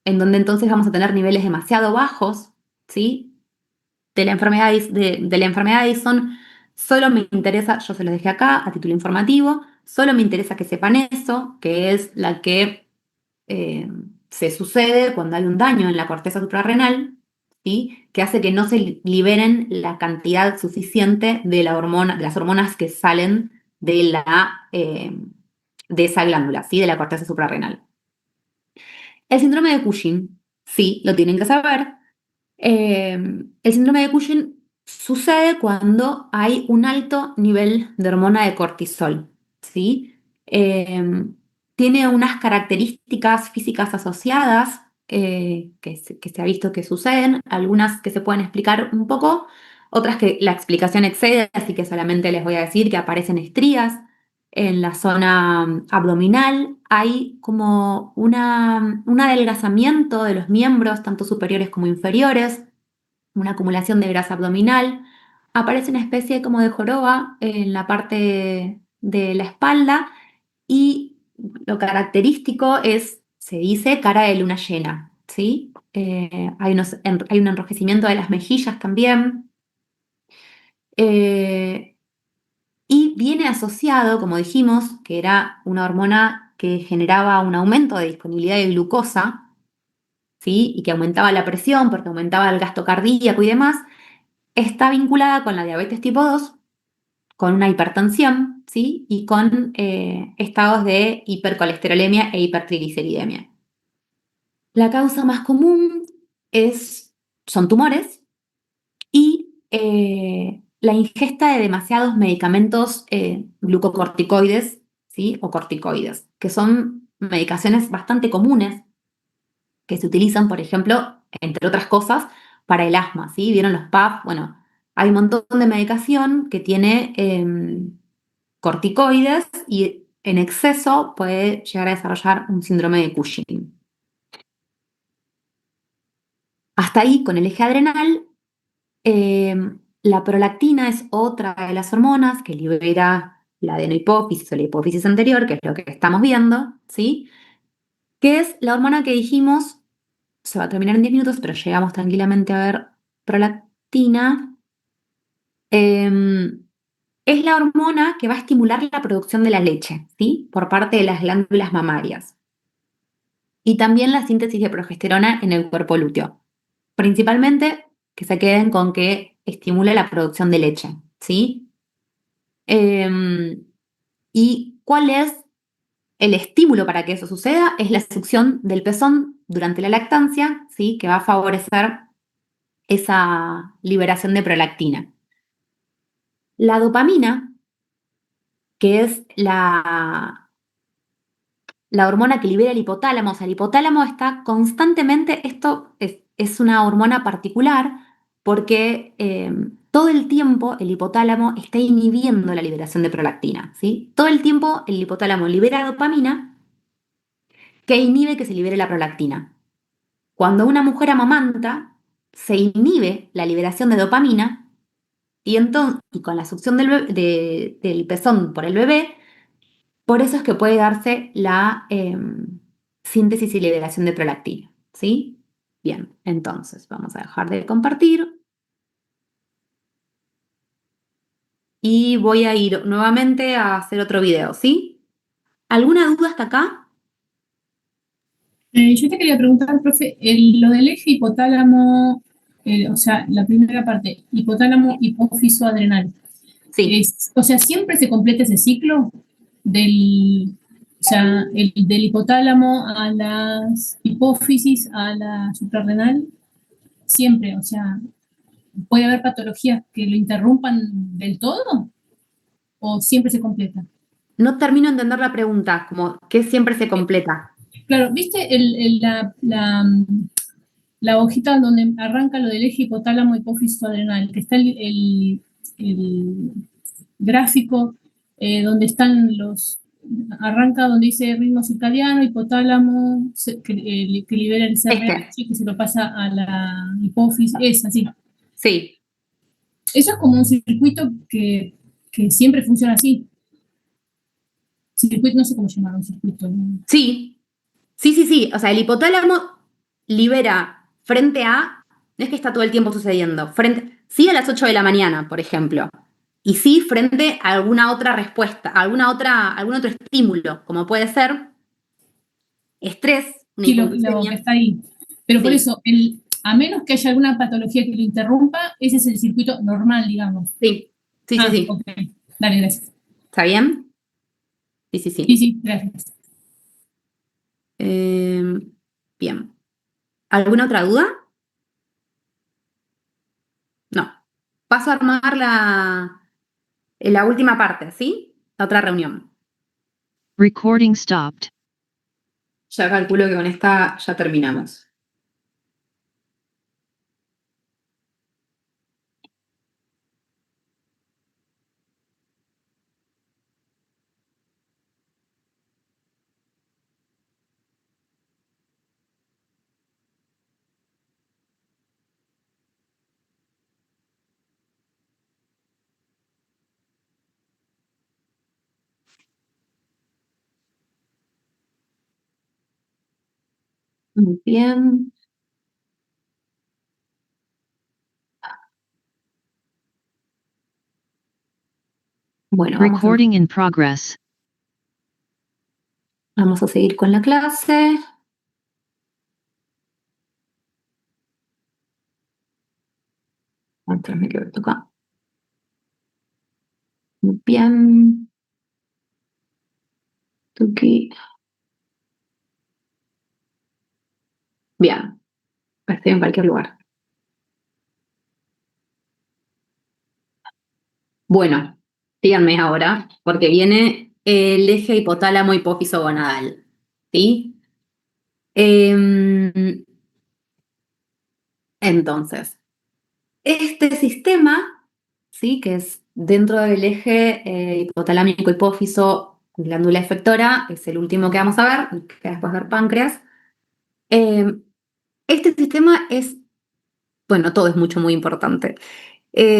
Speaker 1: en donde entonces vamos a tener niveles demasiado bajos, ¿sí? De la enfermedad de Addison, solo me interesa, yo se los dejé acá a título informativo, solo me interesa que sepan eso, que es la que se sucede cuando hay un daño en la corteza suprarrenal, ¿sí? Que hace que no se liberen la cantidad suficiente de de las hormonas que salen de esa glándula, ¿sí? De la corteza suprarrenal. El síndrome de Cushing, sí, lo tienen que saber. El síndrome de Cushing sucede cuando hay un alto nivel de hormona de cortisol, ¿sí? Tiene unas características físicas asociadas que se ha visto que suceden, algunas que se pueden explicar un poco, otras que la explicación excede, así que solamente les voy a decir que aparecen estrías en la zona abdominal, hay como un adelgazamiento de los miembros, tanto superiores como inferiores, una acumulación de grasa abdominal, aparece una especie como de joroba en la parte de la espalda y lo característico es, se dice, cara de luna llena, ¿sí? Hay un enrojecimiento de las mejillas también. Eh, y viene asociado, como dijimos, que era una hormona que generaba un aumento de disponibilidad de glucosa, ¿sí? Y que aumentaba la presión porque aumentaba el gasto cardíaco y demás, está vinculada con la diabetes tipo 2, con una hipertensión, ¿sí? Y con estados de hipercolesterolemia e hipertrigliceridemia. La causa más común son tumores y la ingesta de demasiados medicamentos glucocorticoides, ¿sí? O corticoides, que son medicaciones bastante comunes que se utilizan, por ejemplo, entre otras cosas, para el asma, ¿sí? ¿Vieron los PAP? Bueno, hay un montón de medicación que tiene corticoides y en exceso puede llegar a desarrollar un síndrome de Cushing. Hasta ahí, con el eje adrenal, la prolactina es otra de las hormonas que libera la adenohipófisis o la hipófisis anterior, que es lo que estamos viendo, ¿sí? Que es la hormona que dijimos, se va a terminar en 10 minutos, pero llegamos tranquilamente a ver prolactina. es la hormona que va a estimular la producción de la leche, ¿sí? Por parte de las glándulas mamarias. Y también la síntesis de progesterona en el cuerpo lúteo. Principalmente que se queden con que estimula la producción de leche, ¿sí? ¿Y cuál es el estímulo para que eso suceda? Es la succión del pezón durante la lactancia, ¿sí? Que va a favorecer esa liberación de prolactina. La dopamina, que es la hormona que libera el hipotálamo, o sea, el hipotálamo está constantemente, esto es una hormona particular porque todo el tiempo el hipotálamo está inhibiendo la liberación de prolactina, ¿sí? Todo el tiempo el hipotálamo libera dopamina que inhibe que se libere la prolactina. Cuando una mujer amamanta, se inhibe la liberación de dopamina y con la succión del pezón por el bebé, por eso es que puede darse la síntesis y liberación de prolactina, ¿sí? Bien, entonces vamos a dejar de compartir y voy a ir nuevamente a hacer otro video, ¿sí? ¿Alguna duda hasta acá?
Speaker 5: Yo te quería preguntar, profe, lo del eje hipotálamo, o sea, la primera parte, hipotálamo, hipófiso, adrenal.
Speaker 1: Sí,
Speaker 5: O sea, siempre se completa ese ciclo o sea, del hipotálamo a las hipófisis, a la suprarrenal, siempre, o sea, puede haber patologías que lo interrumpan del todo o siempre se completa.
Speaker 1: no termino de entender la pregunta, como que siempre se completa.
Speaker 5: Claro, ¿viste la hojita donde arranca lo del eje hipotálamo hipófisis adrenal? Que está el gráfico donde están arranca donde dice ritmo circadiano, hipotálamo, que libera el CRH, que se lo pasa a la hipófisis, es así.
Speaker 1: Sí,
Speaker 5: Eso es como un circuito que siempre funciona así. Circuito, no sé cómo llamarlo, un circuito.
Speaker 1: sí, sí. O sea, el hipotálamo libera frente a, no es que está todo el tiempo sucediendo, sí a las 8 de la mañana, por ejemplo, y sí frente a alguna otra respuesta, algún otro estímulo, como puede ser estrés, una
Speaker 5: Sí, lo que
Speaker 1: hipoglucemia.
Speaker 5: está ahí. Pero por
Speaker 1: Sí,
Speaker 5: eso, a menos que haya alguna patología que lo interrumpa, ese es el circuito normal, digamos. Ah,
Speaker 1: sí.
Speaker 5: ok. Dale, gracias.
Speaker 1: ¿Está bien?
Speaker 5: Sí,
Speaker 1: Sí.
Speaker 5: sí, gracias.
Speaker 1: Eh, bien. ¿Alguna otra duda? No. Paso a armar la última parte, ¿sí? La otra reunión.
Speaker 4: Recording stopped.
Speaker 1: Ya calculo que con esta ya terminamos. Muy bien. Bueno,
Speaker 4: Recording in progress.
Speaker 1: vamos a seguir con la clase. Entonces me quedo acá. Muy bien. Tuki. Bien. Estoy en cualquier lugar. Bueno, díganme ahora, porque viene el eje hipotálamo hipófiso gonadal. ¿Sí? Em, entonces, este sistema, ¿sí? Que es dentro del eje hipotalámico hipófiso glándula efectora, es el último que vamos a ver, que después ver páncreas. Este sistema bueno, todo es muy importante.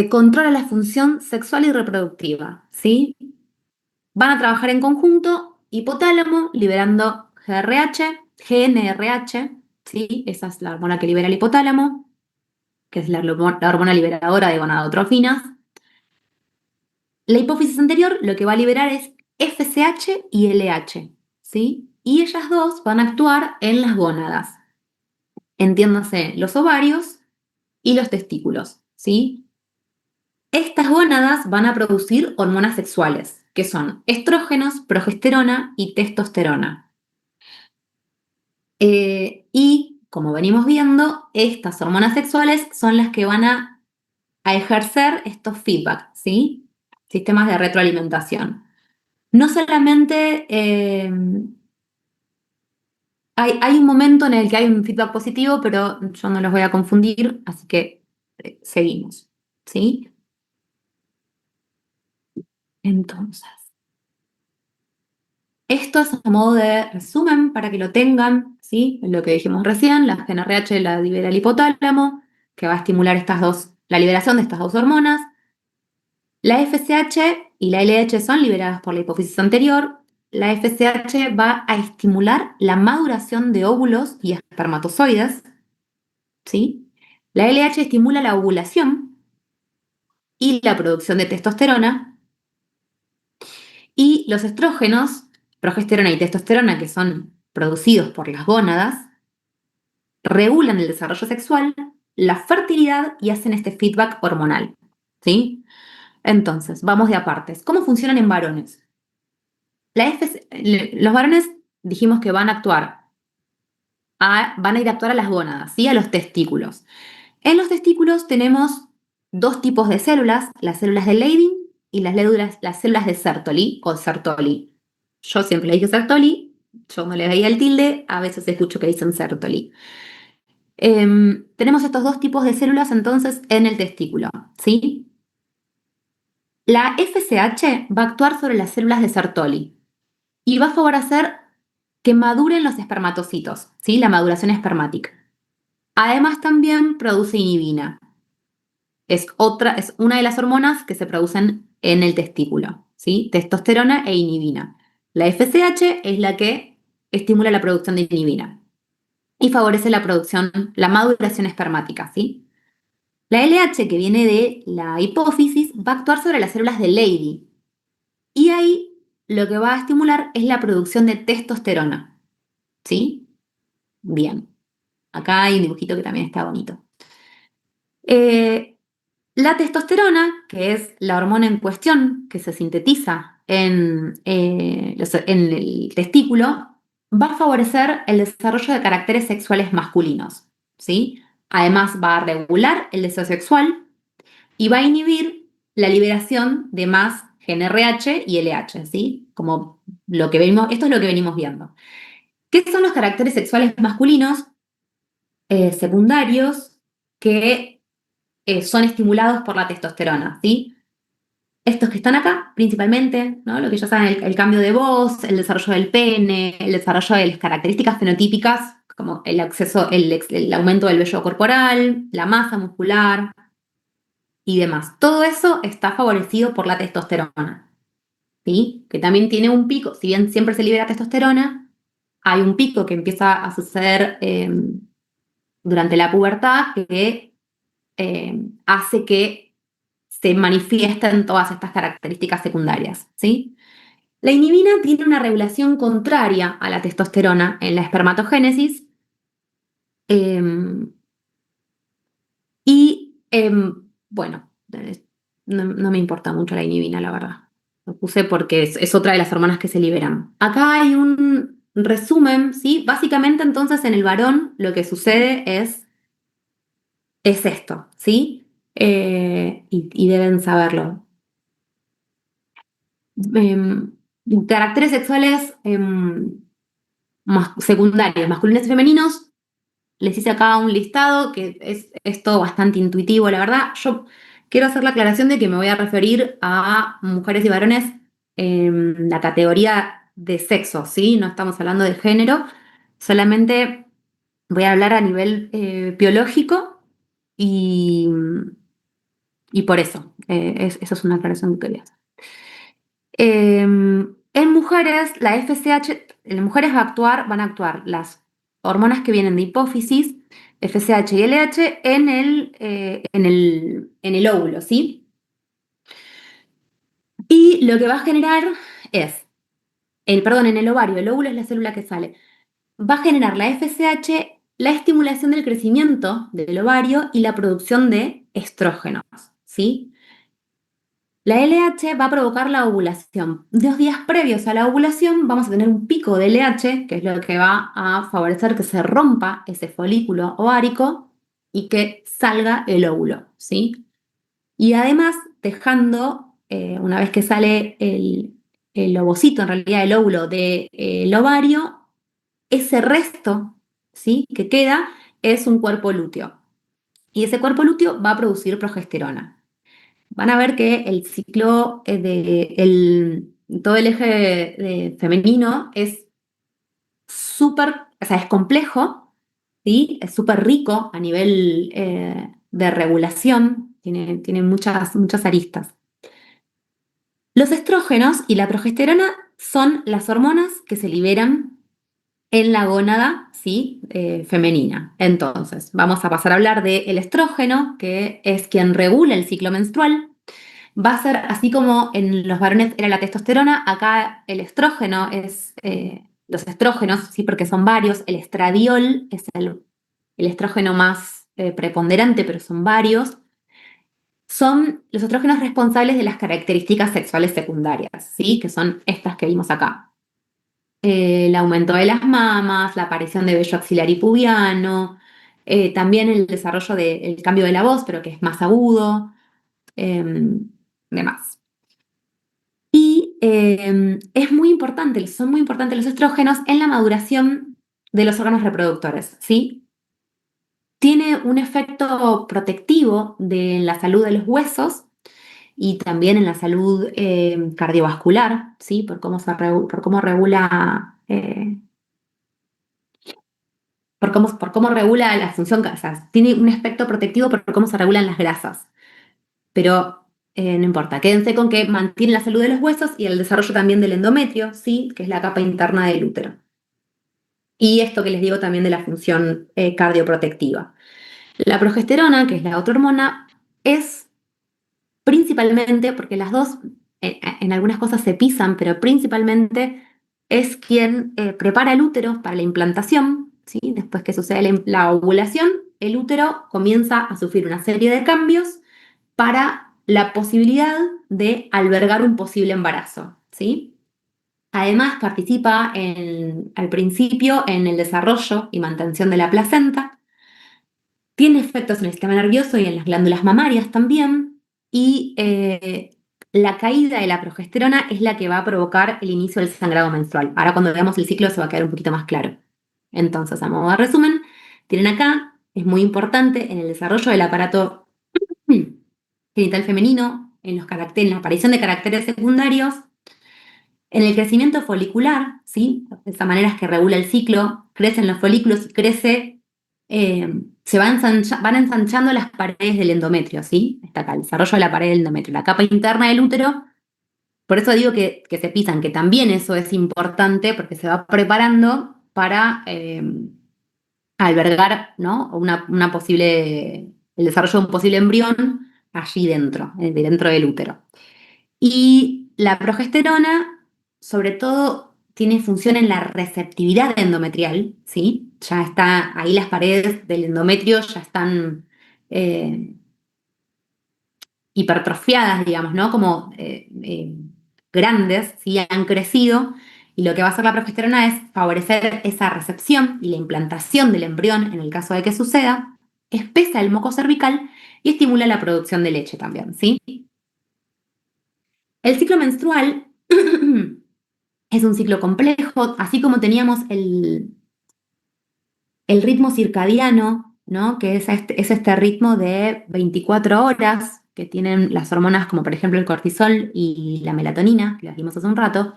Speaker 1: Controla la función sexual y reproductiva, ¿sí? Van a trabajar en conjunto, hipotálamo, liberando GnRH, ¿sí? Esa es la hormona que libera el hipotálamo, que es la hormona liberadora de gonadotrofinas. La hipófisis anterior lo que va a liberar es FSH y LH, ¿sí? Y ellas dos van a actuar en las gónadas, entiéndase, los ovarios y los testículos, ¿sí? Estas gónadas van a producir hormonas sexuales, que son estrógenos, progesterona y testosterona. Y, como venimos viendo, estas hormonas sexuales son las que van a ejercer estos feedback, ¿sí? Sistemas de retroalimentación. No solamente hay un momento en el que hay un feedback positivo, pero yo no los voy a confundir, así que seguimos, ¿sí? Entonces, esto es a modo de resumen para que lo tengan, ¿sí? Lo que dijimos recién, la GnRH la libera el hipotálamo, que va a estimular la liberación de estas dos hormonas. La FSH y la LH son liberadas por la hipófisis anterior. La FSH va a estimular la maduración de óvulos y espermatozoides, ¿sí? La LH estimula la ovulación y la producción de testosterona. Y los estrógenos, progesterona y testosterona, que son producidos por las gónadas, regulan el desarrollo sexual, la fertilidad y hacen este feedback hormonal, ¿sí? Entonces, vamos de a partes. ¿Cómo funcionan en varones? Los varones dijimos que van a ir a actuar a las gónadas, ¿sí? A los testículos. En los testículos tenemos dos tipos de células, las células de Leydig y las células de Sertoli o Sertoli. Yo siempre le dije Sertoli, yo no le veía el tilde, a veces escucho que dicen Sertoli. Tenemos estos dos tipos de células entonces en el testículo, ¿sí? La FSH va a actuar sobre las células de Sertoli y va a favorecer que maduren los espermatocitos, ¿sí? La maduración espermática. Además también produce inhibina. Es una de las hormonas que se producen en el testículo, ¿sí? Testosterona e inhibina. La FSH es la que estimula la producción de inhibina y favorece la maduración espermática, ¿sí? La LH, que viene de la hipófisis, va a actuar sobre las células de Leydig. Y ahí lo que va a estimular es la producción de testosterona, ¿sí? Bien. Acá hay un dibujito que también está bonito. La testosterona, que es la hormona en cuestión que se sintetiza en el testículo, va a favorecer el desarrollo de caracteres sexuales masculinos, ¿sí? Además, va a regular el deseo sexual y va a inhibir la liberación de más GnRH y LH, ¿sí? Como esto es lo que venimos viendo. ¿Qué son los caracteres sexuales masculinos secundarios que son estimulados por la testosterona, ¿sí? Estos que están acá, principalmente, ¿no? Lo que ya saben, el cambio de voz, el desarrollo del pene, el desarrollo de las características fenotípicas, como el aumento del vello corporal, la masa muscular y demás. Todo eso está favorecido por la testosterona, ¿sí? Que también tiene un pico, si bien siempre se libera testosterona, hay un pico que empieza a suceder durante la pubertad que hace que se manifiesten todas estas características secundarias, ¿sí? La inhibina tiene una regulación contraria a la testosterona en la espermatogénesis bueno, no me importa mucho la inhibina, la verdad. Lo puse porque es otra de las hormonas que se liberan. Acá hay un resumen, ¿sí? Básicamente entonces en el varón lo que sucede es esto, ¿sí? Y deben saberlo. Caracteres sexuales secundarios, masculinos y femeninos. Les hice acá un listado que es todo bastante intuitivo, la verdad. Yo quiero hacer la aclaración de que me voy a referir a mujeres y varones en la categoría de sexo, ¿sí? No estamos hablando de género, solamente voy a hablar a nivel biológico y, y por eso, eso es una aclaración que quería hacer. En mujeres, la FSH, en mujeres van a actuar las hormonas que vienen de hipófisis, FSH y LH, en el óvulo, ¿sí? Y lo que va a generar es, en el ovario, el óvulo es la célula que sale, va a generar la FSH, la estimulación del crecimiento del ovario y la producción de estrógenos, ¿sí? La LH va a provocar la ovulación. 2 días previos a la ovulación vamos a tener un pico de LH, que es lo que va a favorecer que se rompa ese folículo ovárico y que salga el óvulo, ¿sí? Y además dejando, una vez que sale el ovocito, en realidad el óvulo del ovario, ese resto, ¿sí?, que queda es un cuerpo lúteo. Y ese cuerpo lúteo va a producir progesterona. Van a ver que el ciclo todo el eje femenino es súper, o sea, es complejo, ¿sí? Es súper rico a nivel de regulación, tiene muchas aristas. Los estrógenos y la progesterona son las hormonas que se liberan en la gónada, ¿sí?, femenina. Entonces, vamos a pasar a hablar del estrógeno, que es quien regula el ciclo menstrual. Va a ser así como en los varones era la testosterona, acá el estrógeno es, los estrógenos, ¿sí?, porque son varios. El estradiol es el estrógeno más preponderante, pero son varios. Son los estrógenos responsables de las características sexuales secundarias, ¿sí?, que son estas que vimos acá. El aumento de las mamas, la aparición de vello axilar y pubiano, también el desarrollo del cambio de la voz, pero que es más agudo, demás. Y es muy importante, son muy importantes los estrógenos en la maduración de los órganos reproductores, ¿sí? Tiene un efecto protectivo de la salud de los huesos y también en la salud cardiovascular, ¿sí? Por cómo regula, por cómo regula la función, o sea, tiene un efecto protectivo por cómo se regulan las grasas. Pero no importa, quédense con que mantiene la salud de los huesos y el desarrollo también del endometrio, ¿sí?, que es la capa interna del útero. Y esto que les digo también de la función cardioprotectiva. La progesterona, que es la otra hormona, es principalmente, porque las dos en algunas cosas se pisan, pero principalmente es quien prepara el útero para la implantación, ¿sí? Después que sucede la ovulación, el útero comienza a sufrir una serie de cambios para la posibilidad de albergar un posible embarazo, ¿sí? Además, participa al principio en el desarrollo y mantención de la placenta. Tiene efectos en el sistema nervioso y en las glándulas mamarias también. Y la caída de la progesterona es la que va a provocar el inicio del sangrado menstrual. Ahora cuando veamos el ciclo se va a quedar un poquito más claro. Entonces, a modo de resumen, tienen acá, es muy importante en el desarrollo del aparato genital femenino, en la aparición de caracteres secundarios, en el crecimiento folicular, ¿sí? De esa manera es que regula el ciclo, crecen los folículos, van ensanchando las paredes del endometrio, ¿sí? Está acá, el desarrollo de la pared del endometrio, la capa interna del útero. Por eso digo que se pisan, que también eso es importante porque se va preparando para albergar, ¿no?, el desarrollo de un posible embrión allí dentro del útero. Y la progesterona, sobre todo, tiene función en la receptividad endometrial, ¿sí? Ya está, ahí las paredes del endometrio ya están hipertrofiadas, digamos, ¿no? Como grandes, ¿sí? Han crecido. Y lo que va a hacer la progesterona es favorecer esa recepción y la implantación del embrión, en el caso de que suceda, espesa el moco cervical y estimula la producción de leche también, ¿sí? El ciclo menstrual es un ciclo complejo, así como teníamos el ritmo circadiano, ¿no?, que es este ritmo de 24 horas que tienen las hormonas como por ejemplo el cortisol y la melatonina, que las vimos hace un rato.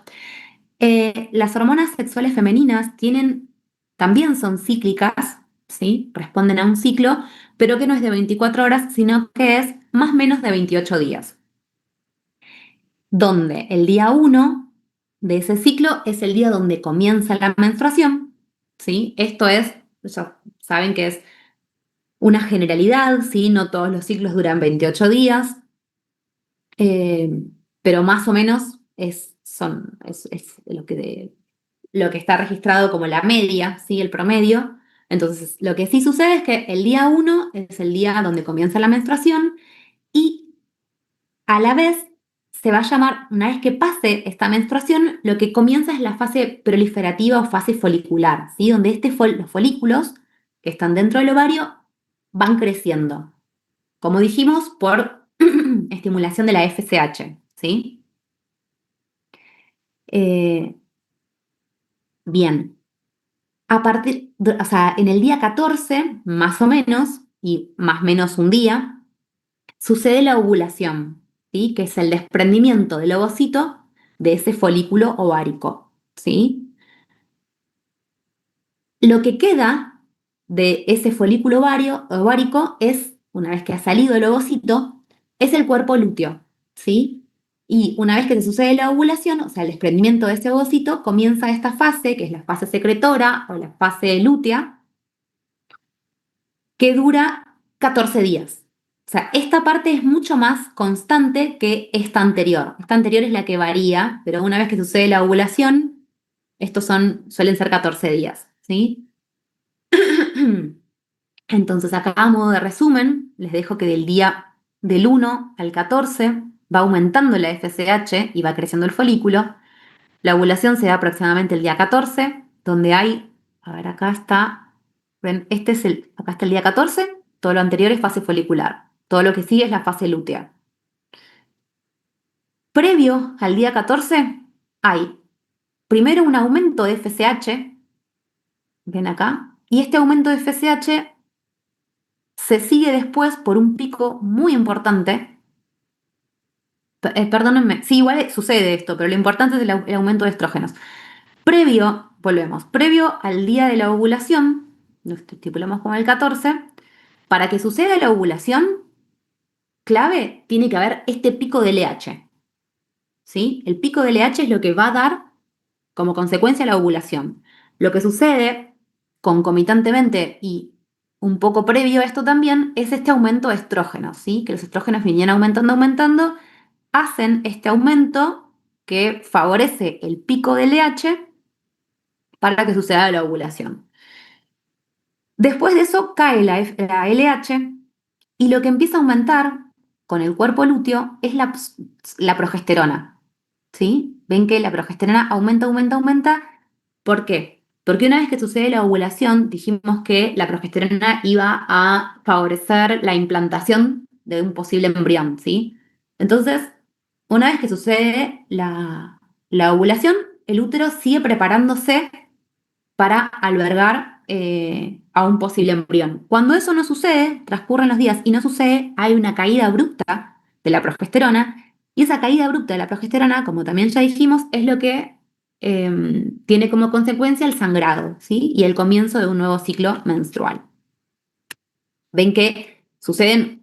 Speaker 1: Las hormonas sexuales femeninas también son cíclicas, ¿sí? Responden a un ciclo, pero que no es de 24 horas, sino que es más o menos de 28 días. Donde el día 1 de ese ciclo es el día donde comienza la menstruación, ¿sí? Esto ya saben que es una generalidad, ¿sí? No todos los ciclos duran 28 días. pero más o menos es lo que está registrado como la media, ¿sí? El promedio. Entonces, lo que sí sucede es que el día 1 es el día donde comienza la menstruación y a la vez se va a llamar, una vez que pase esta menstruación, lo que comienza es la fase proliferativa o fase folicular, ¿sí? Donde los folículos que están dentro del ovario van creciendo. Como dijimos, por estimulación de la FSH, ¿sí? Bien. O sea, en el día 14, más o menos, y más o menos un día, sucede la ovulación, ¿sí? Que es el desprendimiento del ovocito de ese folículo ovárico, ¿sí? Lo que queda de ese folículo ovárico es, una vez que ha salido el ovocito, es el cuerpo lúteo, ¿sí? Y una vez que se sucede la ovulación, o sea, el desprendimiento de ese ovocito, comienza esta fase, que es la fase secretora o la fase lútea, que dura 14 días. O sea, esta parte es mucho más constante que esta anterior. Esta anterior es la que varía, pero una vez que sucede la ovulación, suelen ser 14 días, ¿sí? Entonces, acá a modo de resumen, les dejo que del 1 al 14 va aumentando la FSH y va creciendo el folículo. La ovulación se da aproximadamente el día 14, donde hay, a ver, acá está, ven, acá está el día 14, todo lo anterior es fase folicular, todo lo que sigue es la fase lútea. Previo al día 14 hay primero un aumento de FSH, ven acá, y este aumento de FSH se sigue después por un pico muy importante. Perdónenme, sí, igual sucede esto, pero lo importante es el aumento de estrógenos. Previo al día de la ovulación, lo estipulamos como el 14, para que suceda la ovulación, clave, tiene que haber este pico de LH, ¿sí? El pico de LH es lo que va a dar como consecuencia la ovulación. Lo que sucede concomitantemente y un poco previo a esto también es este aumento de estrógenos, ¿sí? Que los estrógenos vienen aumentando, hacen este aumento que favorece el pico de LH para que suceda la ovulación. Después de eso cae la LH y lo que empieza a aumentar con el cuerpo lúteo es la progesterona, ¿sí? Ven que la progesterona aumenta. ¿Por qué? Porque una vez que sucede la ovulación, dijimos que la progesterona iba a favorecer la implantación de un posible embrión, ¿sí? Entonces, una vez que sucede la ovulación, el útero sigue preparándose para albergar a un posible embrión. Cuando eso no sucede, transcurren los días y no sucede, hay una caída abrupta de la progesterona, y esa caída abrupta de la progesterona, como también ya dijimos, es lo que tiene como consecuencia el sangrado, ¿sí? Y el comienzo de un nuevo ciclo menstrual. Ven que suceden...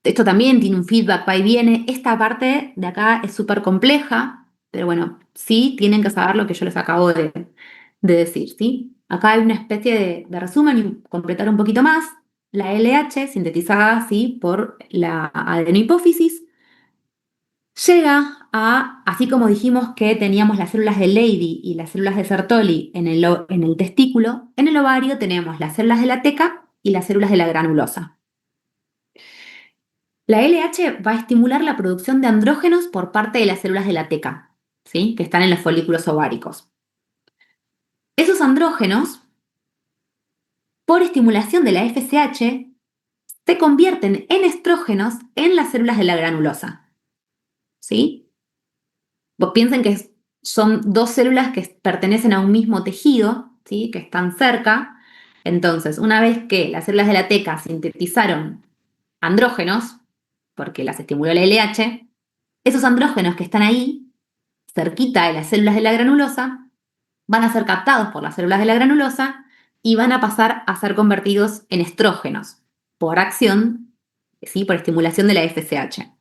Speaker 1: esto también tiene un feedback, va y viene. Esta parte de acá es súper compleja, pero bueno, sí tienen que saber lo que yo les acabo de decir, ¿sí? Acá hay una especie de resumen y completar un poquito más. La LH, sintetizada, ¿sí? Por la adenohipófisis, llega así como dijimos que teníamos las células de Leydig y las células de Sertoli en el testículo, en el ovario tenemos las células de la teca y las células de la granulosa. La LH va a estimular la producción de andrógenos por parte de las células de la teca, ¿sí? Que están en los folículos ováricos. Esos andrógenos, por estimulación de la FSH, se convierten en estrógenos en las células de la granulosa, ¿sí? Vos piensen que son dos células que pertenecen a un mismo tejido, ¿sí? Que están cerca. Entonces, una vez que las células de la teca sintetizaron andrógenos, porque las estimuló la LH, esos andrógenos que están ahí, cerquita de las células de la granulosa, van a ser captados por las células de la granulosa y van a pasar a ser convertidos en estrógenos por acción, ¿sí? Por estimulación de la FSH.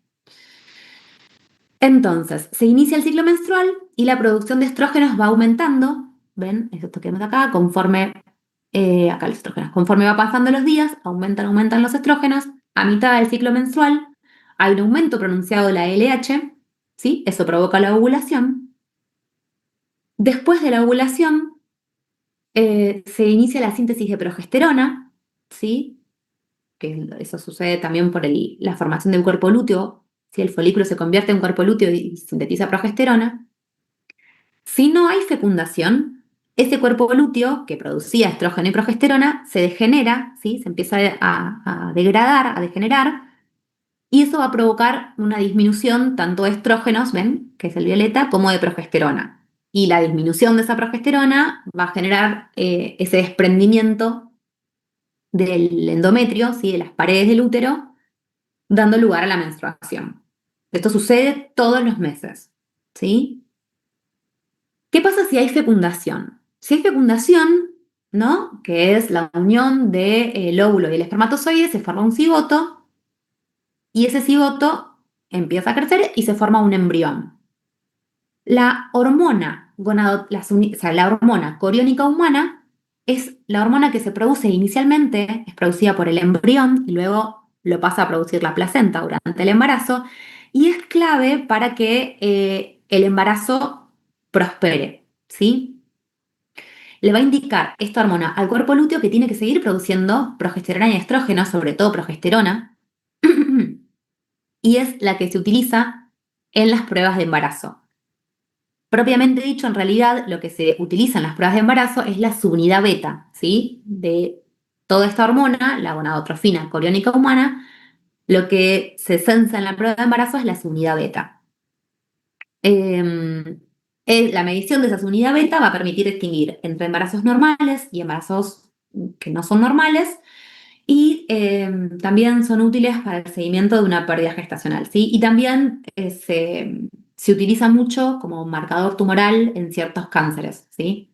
Speaker 1: Entonces, se inicia el ciclo menstrual y la producción de estrógenos va aumentando. ¿Ven? Esto que vemos acá, acá los estrógenos, conforme va pasando los días, aumentan los estrógenos. A mitad del ciclo menstrual hay un aumento pronunciado de la LH, ¿sí? Eso provoca la ovulación. Después de la ovulación, se inicia la síntesis de progesterona, ¿sí? Que eso sucede también por la formación del cuerpo lúteo. Si el folículo se convierte en cuerpo lúteo y sintetiza progesterona. Si no hay fecundación, ese cuerpo lúteo que producía estrógeno y progesterona se degenera, ¿sí? Se empieza a degradar, a degenerar, y eso va a provocar una disminución tanto de estrógenos, ven, que es el violeta, como de progesterona. Y la disminución de esa progesterona va a generar ese desprendimiento del endometrio, ¿sí? De las paredes del útero, dando lugar a la menstruación. Esto sucede todos los meses, ¿sí? ¿Qué pasa si hay fecundación? Si hay fecundación, ¿no? Que es la unión del óvulo y el espermatozoide, se forma un cigoto y ese cigoto empieza a crecer y se forma un embrión. La hormona, la hormona coriónica humana es la hormona que se produce inicialmente, es producida por el embrión y luego lo pasa a producir la placenta durante el embarazo y es clave para que el embarazo prospere, ¿sí? Le va a indicar esta hormona al cuerpo lúteo que tiene que seguir produciendo progesterona y estrógeno, sobre todo progesterona, y es la que se utiliza en las pruebas de embarazo. Propiamente dicho, en realidad, lo que se utiliza en las pruebas de embarazo es la subunidad beta, ¿sí? De toda esta hormona, la gonadotrofina coriónica humana, lo que se censa en la prueba de embarazo es la subunidad beta. La medición de esa subunidad beta va a permitir distinguir entre embarazos normales y embarazos que no son normales, y también son útiles para el seguimiento de una pérdida gestacional, ¿sí? Y también se utiliza mucho como marcador tumoral en ciertos cánceres, ¿sí?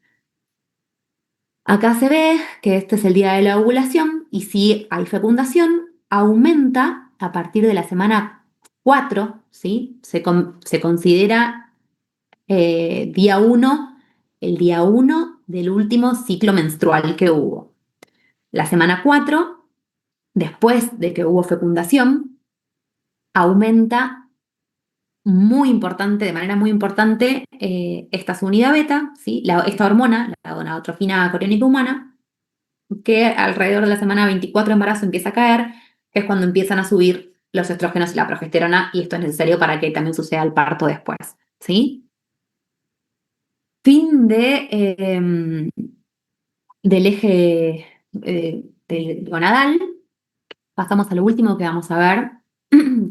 Speaker 1: Acá se ve que este es el día de la ovulación y si hay fecundación, aumenta a partir de la semana 4, ¿sí? Se considera día 1, el día 1 del último ciclo menstrual que hubo. La semana 4, después de que hubo fecundación, aumenta de manera muy importante esta subunidad beta, ¿sí? Esta hormona, la gonadotrofina coriónica humana, que alrededor de la semana 24 de embarazo empieza a caer, que es cuando empiezan a subir los estrógenos y la progesterona, y esto es necesario para que también suceda el parto después, ¿sí? Fin del eje del gonadal. Pasamos a lo último que vamos a ver,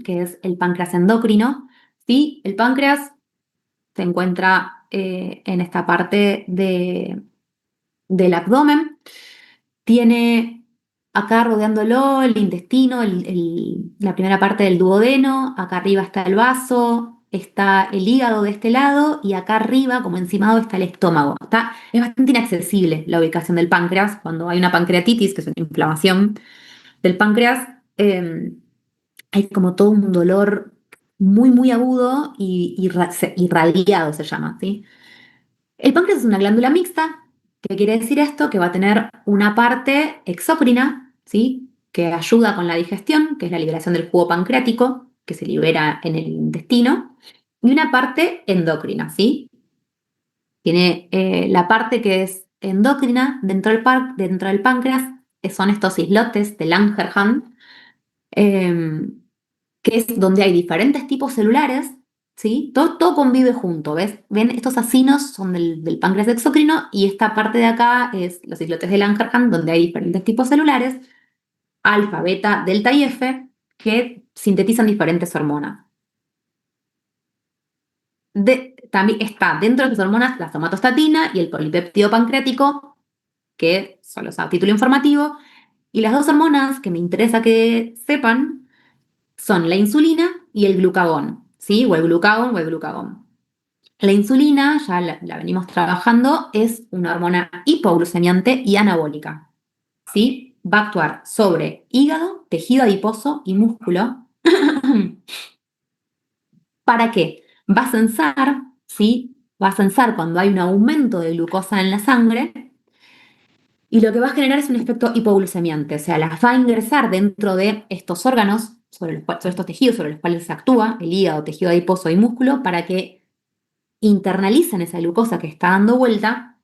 Speaker 1: que es el páncreas endocrino, ¿sí? El páncreas se encuentra en esta parte del abdomen. Tiene acá rodeándolo el intestino, la primera parte del duodeno. Acá arriba está el vaso, está el hígado de este lado y acá arriba, como encimado, está el estómago. Es bastante inaccesible la ubicación del páncreas. Cuando hay una pancreatitis, que es una inflamación del páncreas, hay como todo un dolor muy, muy agudo y irradiado se llama, ¿sí? El páncreas es una glándula mixta. ¿Qué quiere decir esto? Que va a tener una parte exócrina, ¿sí? Que ayuda con la digestión, que es la liberación del jugo pancreático, que se libera en el intestino, y una parte endocrina, ¿sí? Tiene la parte que es endocrina dentro del páncreas, que son estos islotes de Langerhans, que es donde hay diferentes tipos celulares, ¿sí? Todo convive junto, ¿ves? Ven, estos acinos son del páncreas exocrino y esta parte de acá es los islotes de Langerhans, donde hay diferentes tipos celulares, alfa, beta, delta y F, que sintetizan diferentes hormonas. También está dentro de las hormonas la somatostatina y el polipéptido pancreático, que son los a título informativo, y las dos hormonas que me interesa que sepan son la insulina y el glucagón, ¿sí? O el glucagón o el glucagón. La insulina, ya la venimos trabajando, es una hormona hipoglucemiante y anabólica, ¿sí? Va a actuar sobre hígado, tejido adiposo y músculo. ¿Para qué? Va a censar, ¿sí? Va a censar cuando hay un aumento de glucosa en la sangre y lo que va a generar es un efecto hipoglucemiante, o sea, las va a ingresar dentro de estos órganos sobre estos tejidos sobre los cuales actúa el hígado, tejido adiposo y músculo para que internalicen esa glucosa que está dando vuelta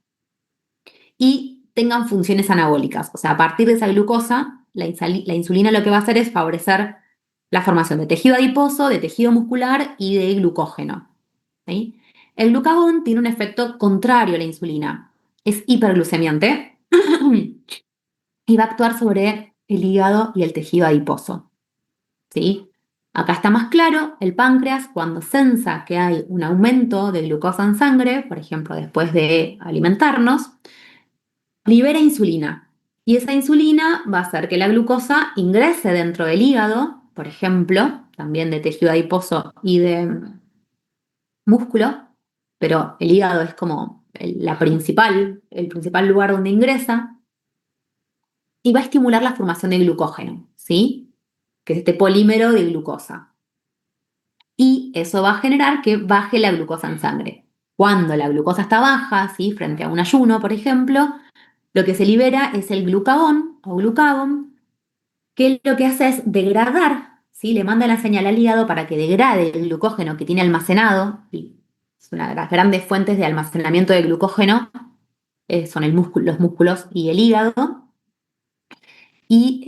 Speaker 1: y tengan funciones anabólicas. O sea, a partir de esa glucosa, la insulina lo que va a hacer es favorecer la formación de tejido adiposo, de tejido muscular y de glucógeno. ¿Sí? El glucagón tiene un efecto contrario a la insulina. Es hiperglucemiante y va a actuar sobre el hígado y el tejido adiposo. ¿Sí? Acá está más claro, el páncreas cuando sensa que hay un aumento de glucosa en sangre, por ejemplo, después de alimentarnos, libera insulina. Y esa insulina va a hacer que la glucosa ingrese dentro del hígado, por ejemplo, también de tejido adiposo y de músculo, pero el hígado es como el principal lugar donde ingresa, y va a estimular la formación de glucógeno, ¿sí? Que es este polímero de glucosa. Y eso va a generar que baje la glucosa en sangre. Cuando la glucosa está baja, ¿sí? Frente a un ayuno, por ejemplo, lo que se libera es el glucagón o glucagón, que lo que hace es degradar, ¿sí? Le manda la señal al hígado para que degrade el glucógeno que tiene almacenado. Y es una de las grandes fuentes de almacenamiento de glucógeno, son los músculos y el hígado. Y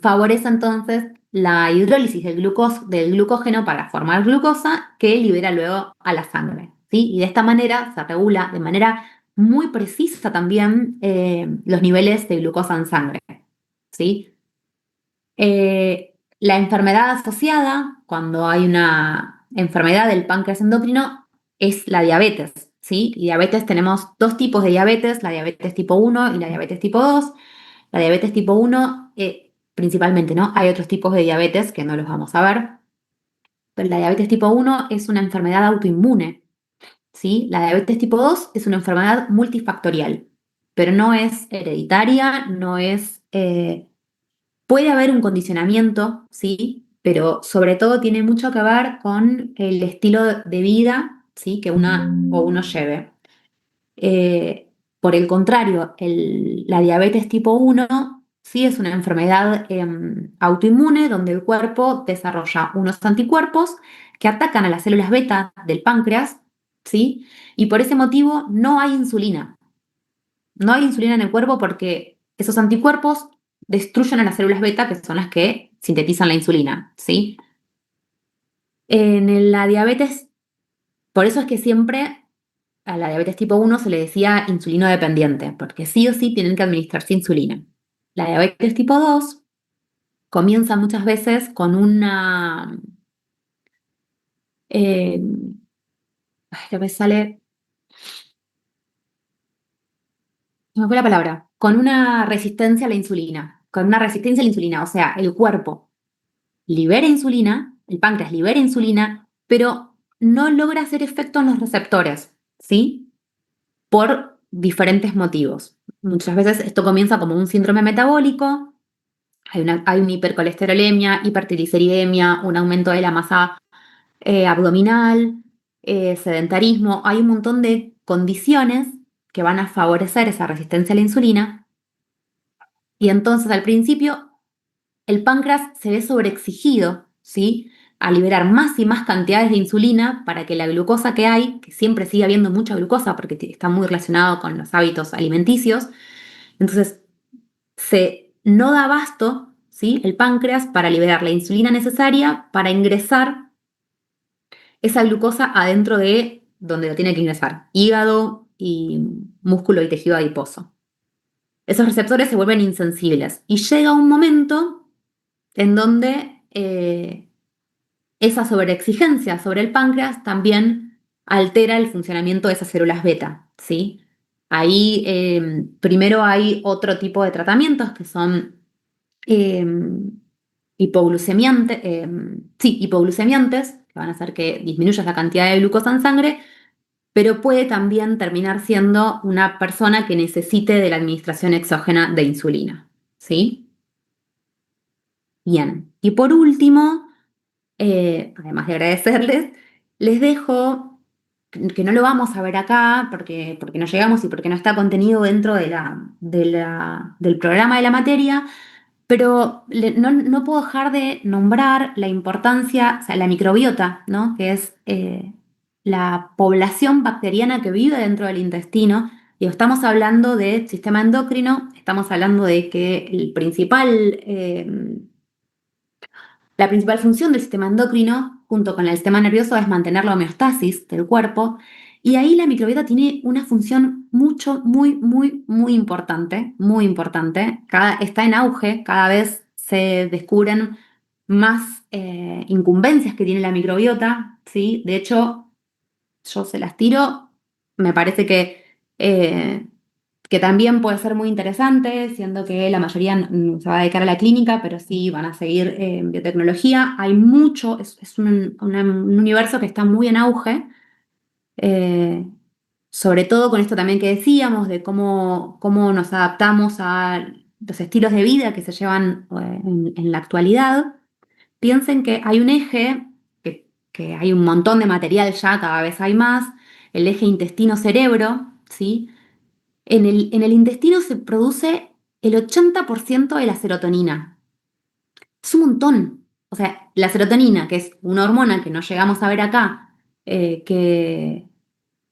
Speaker 1: favorece entonces la hidrólisis del glucógeno para formar glucosa que libera luego a la sangre, ¿sí? Y de esta manera se regula de manera muy precisa también los niveles de glucosa en sangre, ¿sí? La enfermedad asociada, cuando hay una enfermedad del páncreas endocrino, es la diabetes, ¿sí? Y diabetes tenemos dos tipos de diabetes, la diabetes tipo 1 y la diabetes tipo 2. La diabetes tipo 1, principalmente, ¿no? Hay otros tipos de diabetes que no los vamos a ver, pero la diabetes tipo 1 es una enfermedad autoinmune, ¿sí? La diabetes tipo 2 es una enfermedad multifactorial, pero no es hereditaria, no es... puede haber un condicionamiento, ¿sí? Pero sobre todo tiene mucho que ver con el estilo de vida, ¿sí? Que una o uno lleve. Por el contrario, la diabetes tipo 1 sí es una enfermedad autoinmune donde el cuerpo desarrolla unos anticuerpos que atacan a las células beta del páncreas, ¿sí? Y por ese motivo no hay insulina. No hay insulina en el cuerpo porque esos anticuerpos destruyen a las células beta, que son las que sintetizan la insulina, ¿sí? En la diabetes, por eso es que siempre a la diabetes tipo 1 se le decía insulino dependiente, porque sí o sí tienen que administrarse insulina. La diabetes tipo 2 comienza muchas veces con una... eh, ay, me sale... Se me fue la palabra. Con una resistencia a la insulina. Con una resistencia a la insulina. O sea, el cuerpo libera insulina, el páncreas libera insulina, pero no logra hacer efecto en los receptores, ¿sí? Por diferentes motivos. Muchas veces esto comienza como un síndrome metabólico, hay una hipercolesterolemia, hipertrigliceridemia, un aumento de la masa abdominal, sedentarismo, hay un montón de condiciones que van a favorecer esa resistencia a la insulina y entonces al principio el páncreas se ve sobreexigido, ¿sí? A liberar más y más cantidades de insulina para que la glucosa que hay, que siempre sigue habiendo mucha glucosa porque está muy relacionado con los hábitos alimenticios, entonces no da abasto, ¿sí? El páncreas para liberar la insulina necesaria para ingresar esa glucosa adentro de donde lo tiene que ingresar, hígado y músculo y tejido adiposo. Esos receptores se vuelven insensibles y llega un momento en donde esa sobreexigencia sobre el páncreas también altera el funcionamiento de esas células beta, ¿sí? Ahí primero hay otro tipo de tratamientos que son eh, hipoglucemiantes, que van a hacer que disminuyas la cantidad de glucosa en sangre, pero puede también terminar siendo una persona que necesite de la administración exógena de insulina, ¿sí? Bien, y por último, además de agradecerles, les dejo, que no lo vamos a ver acá porque no llegamos y porque no está contenido dentro del programa de la materia, Pero no puedo dejar de nombrar la importancia, o sea, la microbiota, ¿no? Que es la población bacteriana que vive dentro del intestino. Y estamos hablando de sistema endocrino, estamos hablando de que la principal función del sistema endocrino, junto con el sistema nervioso, es mantener la homeostasis del cuerpo. Y ahí la microbiota tiene una función muy importante, muy importante. Está en auge, cada vez se descubren más incumbencias que tiene la microbiota, ¿sí? De hecho, yo se las tiro, me parece que también puede ser muy interesante, siendo que la mayoría no se va a dedicar a la clínica, pero sí van a seguir en biotecnología. Hay mucho, es un universo que está muy en auge, eh, sobre todo con esto también que decíamos, de cómo nos adaptamos a los estilos de vida que se llevan en la actualidad. Piensen que hay un eje, que hay un montón de material ya, cada vez hay más, el eje intestino-cerebro, ¿sí? En el intestino se produce el 80% de la serotonina. Es un montón. O sea, la serotonina, que es una hormona que no llegamos a ver acá,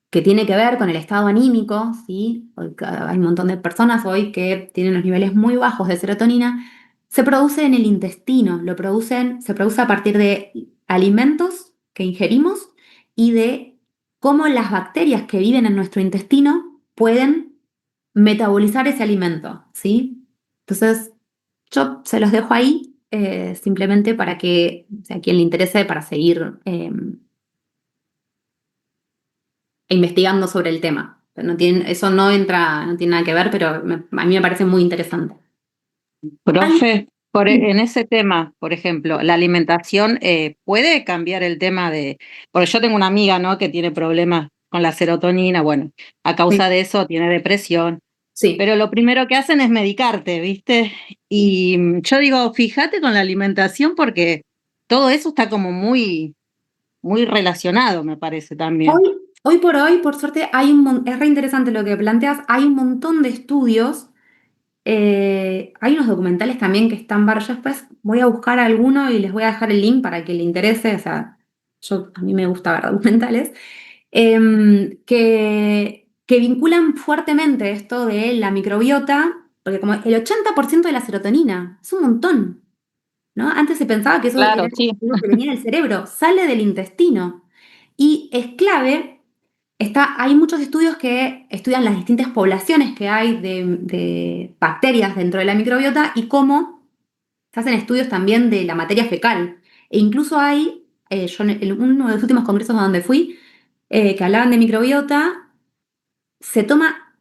Speaker 1: que tiene que ver con el estado anímico, ¿sí? Hay un montón de personas hoy que tienen los niveles muy bajos de serotonina, se produce en el intestino, se produce a partir de alimentos que ingerimos y de cómo las bacterias que viven en nuestro intestino pueden metabolizar ese alimento, ¿sí? Entonces, yo se los dejo ahí simplemente para que, o sea, a quien le interese, para seguir investigando sobre el tema. Eso no tiene nada que ver, pero a mí me parece muy interesante.
Speaker 3: Profe,
Speaker 1: Sí.
Speaker 3: en ese tema, por ejemplo, la alimentación puede cambiar el tema de, porque yo tengo una amiga, ¿no? Que tiene problemas con la serotonina, bueno, a causa de eso tiene depresión,
Speaker 1: Sí.
Speaker 3: pero lo primero que hacen es medicarte, ¿viste? Y yo digo, fíjate con la alimentación porque todo eso está como muy relacionado, me parece también.
Speaker 1: Hoy por hoy, por suerte, es re interesante lo que planteas. Hay un montón de estudios. Hay unos documentales también que están varios. Yo después voy a buscar alguno y les voy a dejar el link para que le interese. O sea, a mí me gusta ver documentales. Que vinculan fuertemente esto de la microbiota, porque como el 80% de la serotonina es un montón, ¿no? Antes se pensaba que eso era
Speaker 3: Claro, sí.
Speaker 1: algo que venía del cerebro, sale del intestino. Y es clave, hay muchos estudios que estudian las distintas poblaciones que hay de bacterias dentro de la microbiota y cómo se hacen estudios también de la materia fecal. E incluso yo en uno de los últimos congresos a donde fui, que hablaban de microbiota, se toma,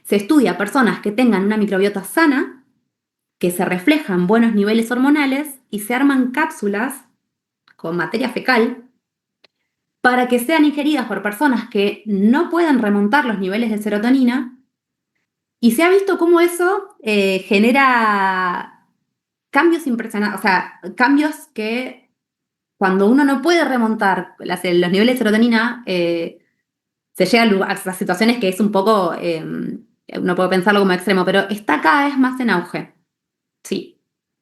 Speaker 1: se estudia a personas que tengan una microbiota sana, que se reflejan buenos niveles hormonales y se arman cápsulas con materia fecal para que sean ingeridas por personas que no pueden remontar los niveles de serotonina y se ha visto cómo eso genera cambios impresionantes, o sea, cambios que cuando uno no puede remontar los niveles de serotonina, se llega a situaciones que es un poco, uno puede pensarlo como extremo, pero está cada vez más en auge. Sí,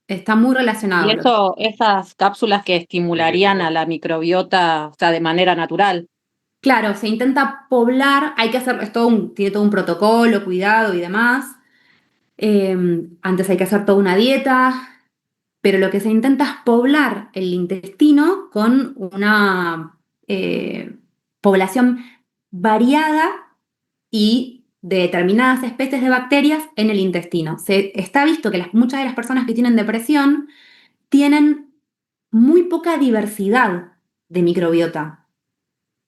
Speaker 1: está muy
Speaker 3: Y
Speaker 1: relacionado.
Speaker 3: eso, esas cápsulas que estimularían a la microbiota, o sea, de manera natural.
Speaker 1: Claro, se intenta poblar, hay que hacer, tiene todo un protocolo, cuidado y demás. Antes hay que hacer toda una dieta, pero lo que se intenta es poblar el intestino con una población variada y de determinadas especies de bacterias en el intestino. Se está visto que muchas de las personas que tienen depresión tienen muy poca diversidad de microbiota,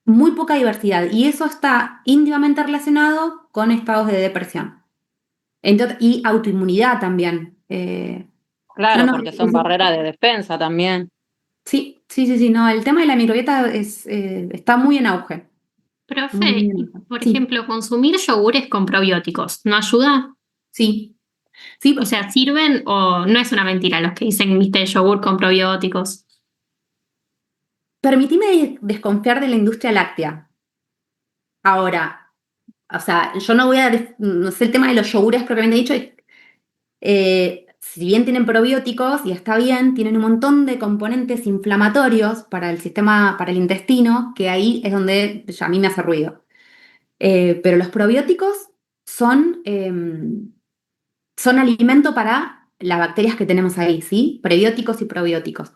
Speaker 1: muy poca diversidad, y eso está íntimamente relacionado con estados de depresión. Y autoinmunidad también. No,
Speaker 3: Claro,
Speaker 1: no,
Speaker 3: porque son barreras de defensa también.
Speaker 1: sí, no, el tema de la microbiota está muy en auge. Muy
Speaker 2: Profe,
Speaker 1: en
Speaker 2: y,
Speaker 1: auge.
Speaker 2: por
Speaker 1: Sí,
Speaker 2: ejemplo, consumir yogures con probióticos, ¿no ayuda?
Speaker 1: sí, sí.
Speaker 2: O sea, ¿sirven o no es una mentira los que dicen, viste, yogur con probióticos?
Speaker 1: Permitime desconfiar de la industria láctea. Ahora, o sea, yo no voy no sé el tema de los yogures propiamente dicho. si bien tienen probióticos, y está bien, tienen un montón de componentes inflamatorios para el sistema, para el intestino, que ahí es donde ya a mí me hace ruido. Pero los probióticos son alimento para las bacterias que tenemos ahí, ¿sí? Prebióticos y probióticos.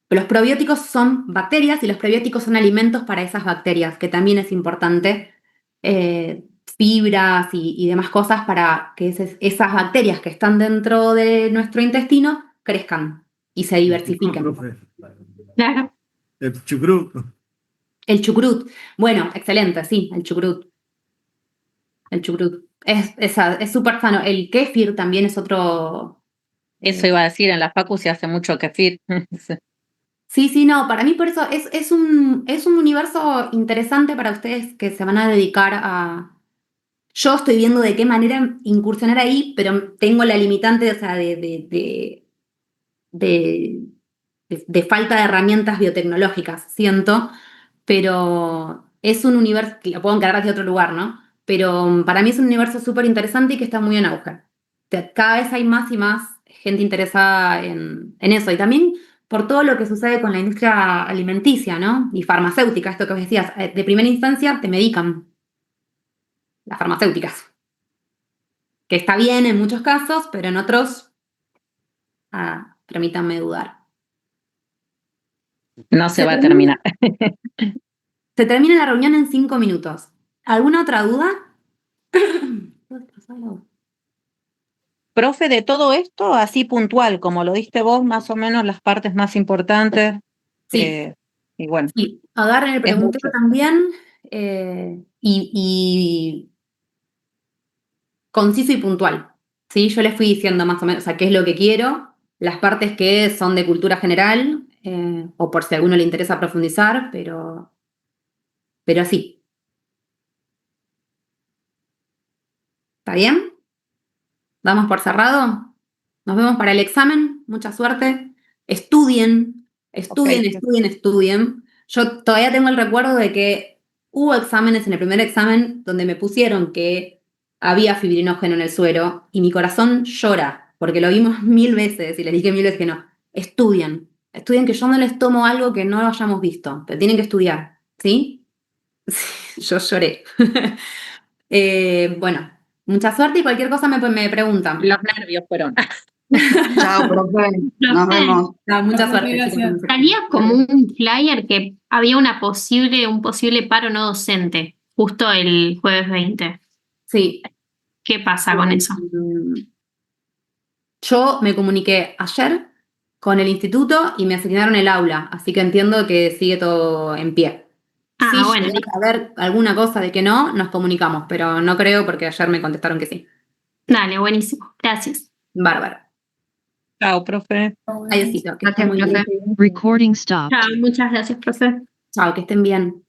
Speaker 1: Los probióticos son bacterias y los prebióticos son alimentos para esas bacterias, que también es importante. Fibras y demás cosas para que esas bacterias que están dentro de nuestro intestino crezcan y se diversifiquen.
Speaker 7: Profe.
Speaker 2: Claro.
Speaker 7: El chucrut.
Speaker 1: El chucrut. Bueno, excelente, sí, el chucrut. El chucrut. Es súper sano. El kéfir también es otro.
Speaker 3: Eso iba a decir, en la facu se hace mucho kefir.
Speaker 1: Sí, no, para mí por eso es un universo interesante para ustedes que se van a dedicar a. Yo estoy viendo de qué manera incursionar ahí, pero tengo la limitante, o sea, de falta de herramientas biotecnológicas, siento, pero es un universo, que lo puedo encargar desde otro lugar, ¿no? Pero para mí es un universo súper interesante y que está muy en auge. O sea, cada vez hay más y más gente interesada en eso. Y también por todo lo que sucede con la industria alimenticia, ¿no? Y farmacéutica, esto que vos decías, de primera instancia te medican las farmacéuticas, que está bien en muchos casos, pero en otros, permítanme dudar.
Speaker 3: No se va a terminar.
Speaker 1: Se termina la reunión en 5 minutos. ¿Alguna otra duda?
Speaker 3: Profe, de todo esto, así puntual, como lo diste vos, más o menos las partes más importantes.
Speaker 1: Sí.
Speaker 3: Y bueno,
Speaker 1: Sí, agarren el pregunteo
Speaker 3: mucho.
Speaker 1: también y conciso y puntual. ¿Sí? Yo les fui diciendo más o menos, o sea, qué es lo que quiero, las partes que son de cultura general, o por si a alguno le interesa profundizar, pero sí. ¿Está bien? ¿Damos por cerrado? Nos vemos para el examen. Mucha suerte. Estudien, estudien,
Speaker 3: Ok.
Speaker 1: estudien, estudien. Yo todavía tengo el recuerdo de que hubo exámenes en el primer examen donde me pusieron que había fibrinógeno en el suero y mi corazón llora porque lo vimos 1000 veces y les dije 1000 veces que no. Estudien, estudien, que yo no les tomo algo que no hayamos visto, pero tienen que estudiar, ¿sí? Sí, yo lloré. Bueno, mucha suerte y cualquier cosa me preguntan.
Speaker 3: Los nervios fueron.
Speaker 6: Chao, profe. Nos
Speaker 2: Profe,
Speaker 6: vemos.
Speaker 1: No, mucha suerte,
Speaker 5: Gracias.
Speaker 1: chicos.
Speaker 2: salía como un flyer que había un posible paro no docente, justo el jueves 20.
Speaker 1: Sí.
Speaker 2: ¿Qué pasa con eso?
Speaker 1: Yo me comuniqué ayer con el instituto y me asignaron el aula, así que entiendo que sigue todo en pie.
Speaker 2: Ah,
Speaker 1: Si
Speaker 2: bueno,
Speaker 1: llega a haber alguna cosa de que no, nos comunicamos, pero no creo porque ayer me contestaron que sí.
Speaker 2: dale, buenísimo. Gracias.
Speaker 1: Bárbaro.
Speaker 3: Chao, profe.
Speaker 1: Adiósito, que estén
Speaker 2: Gracias,
Speaker 1: muy bien.
Speaker 2: profe.
Speaker 4: Recording stopped.
Speaker 2: Chao, muchas gracias, profe.
Speaker 1: Chao, que estén bien.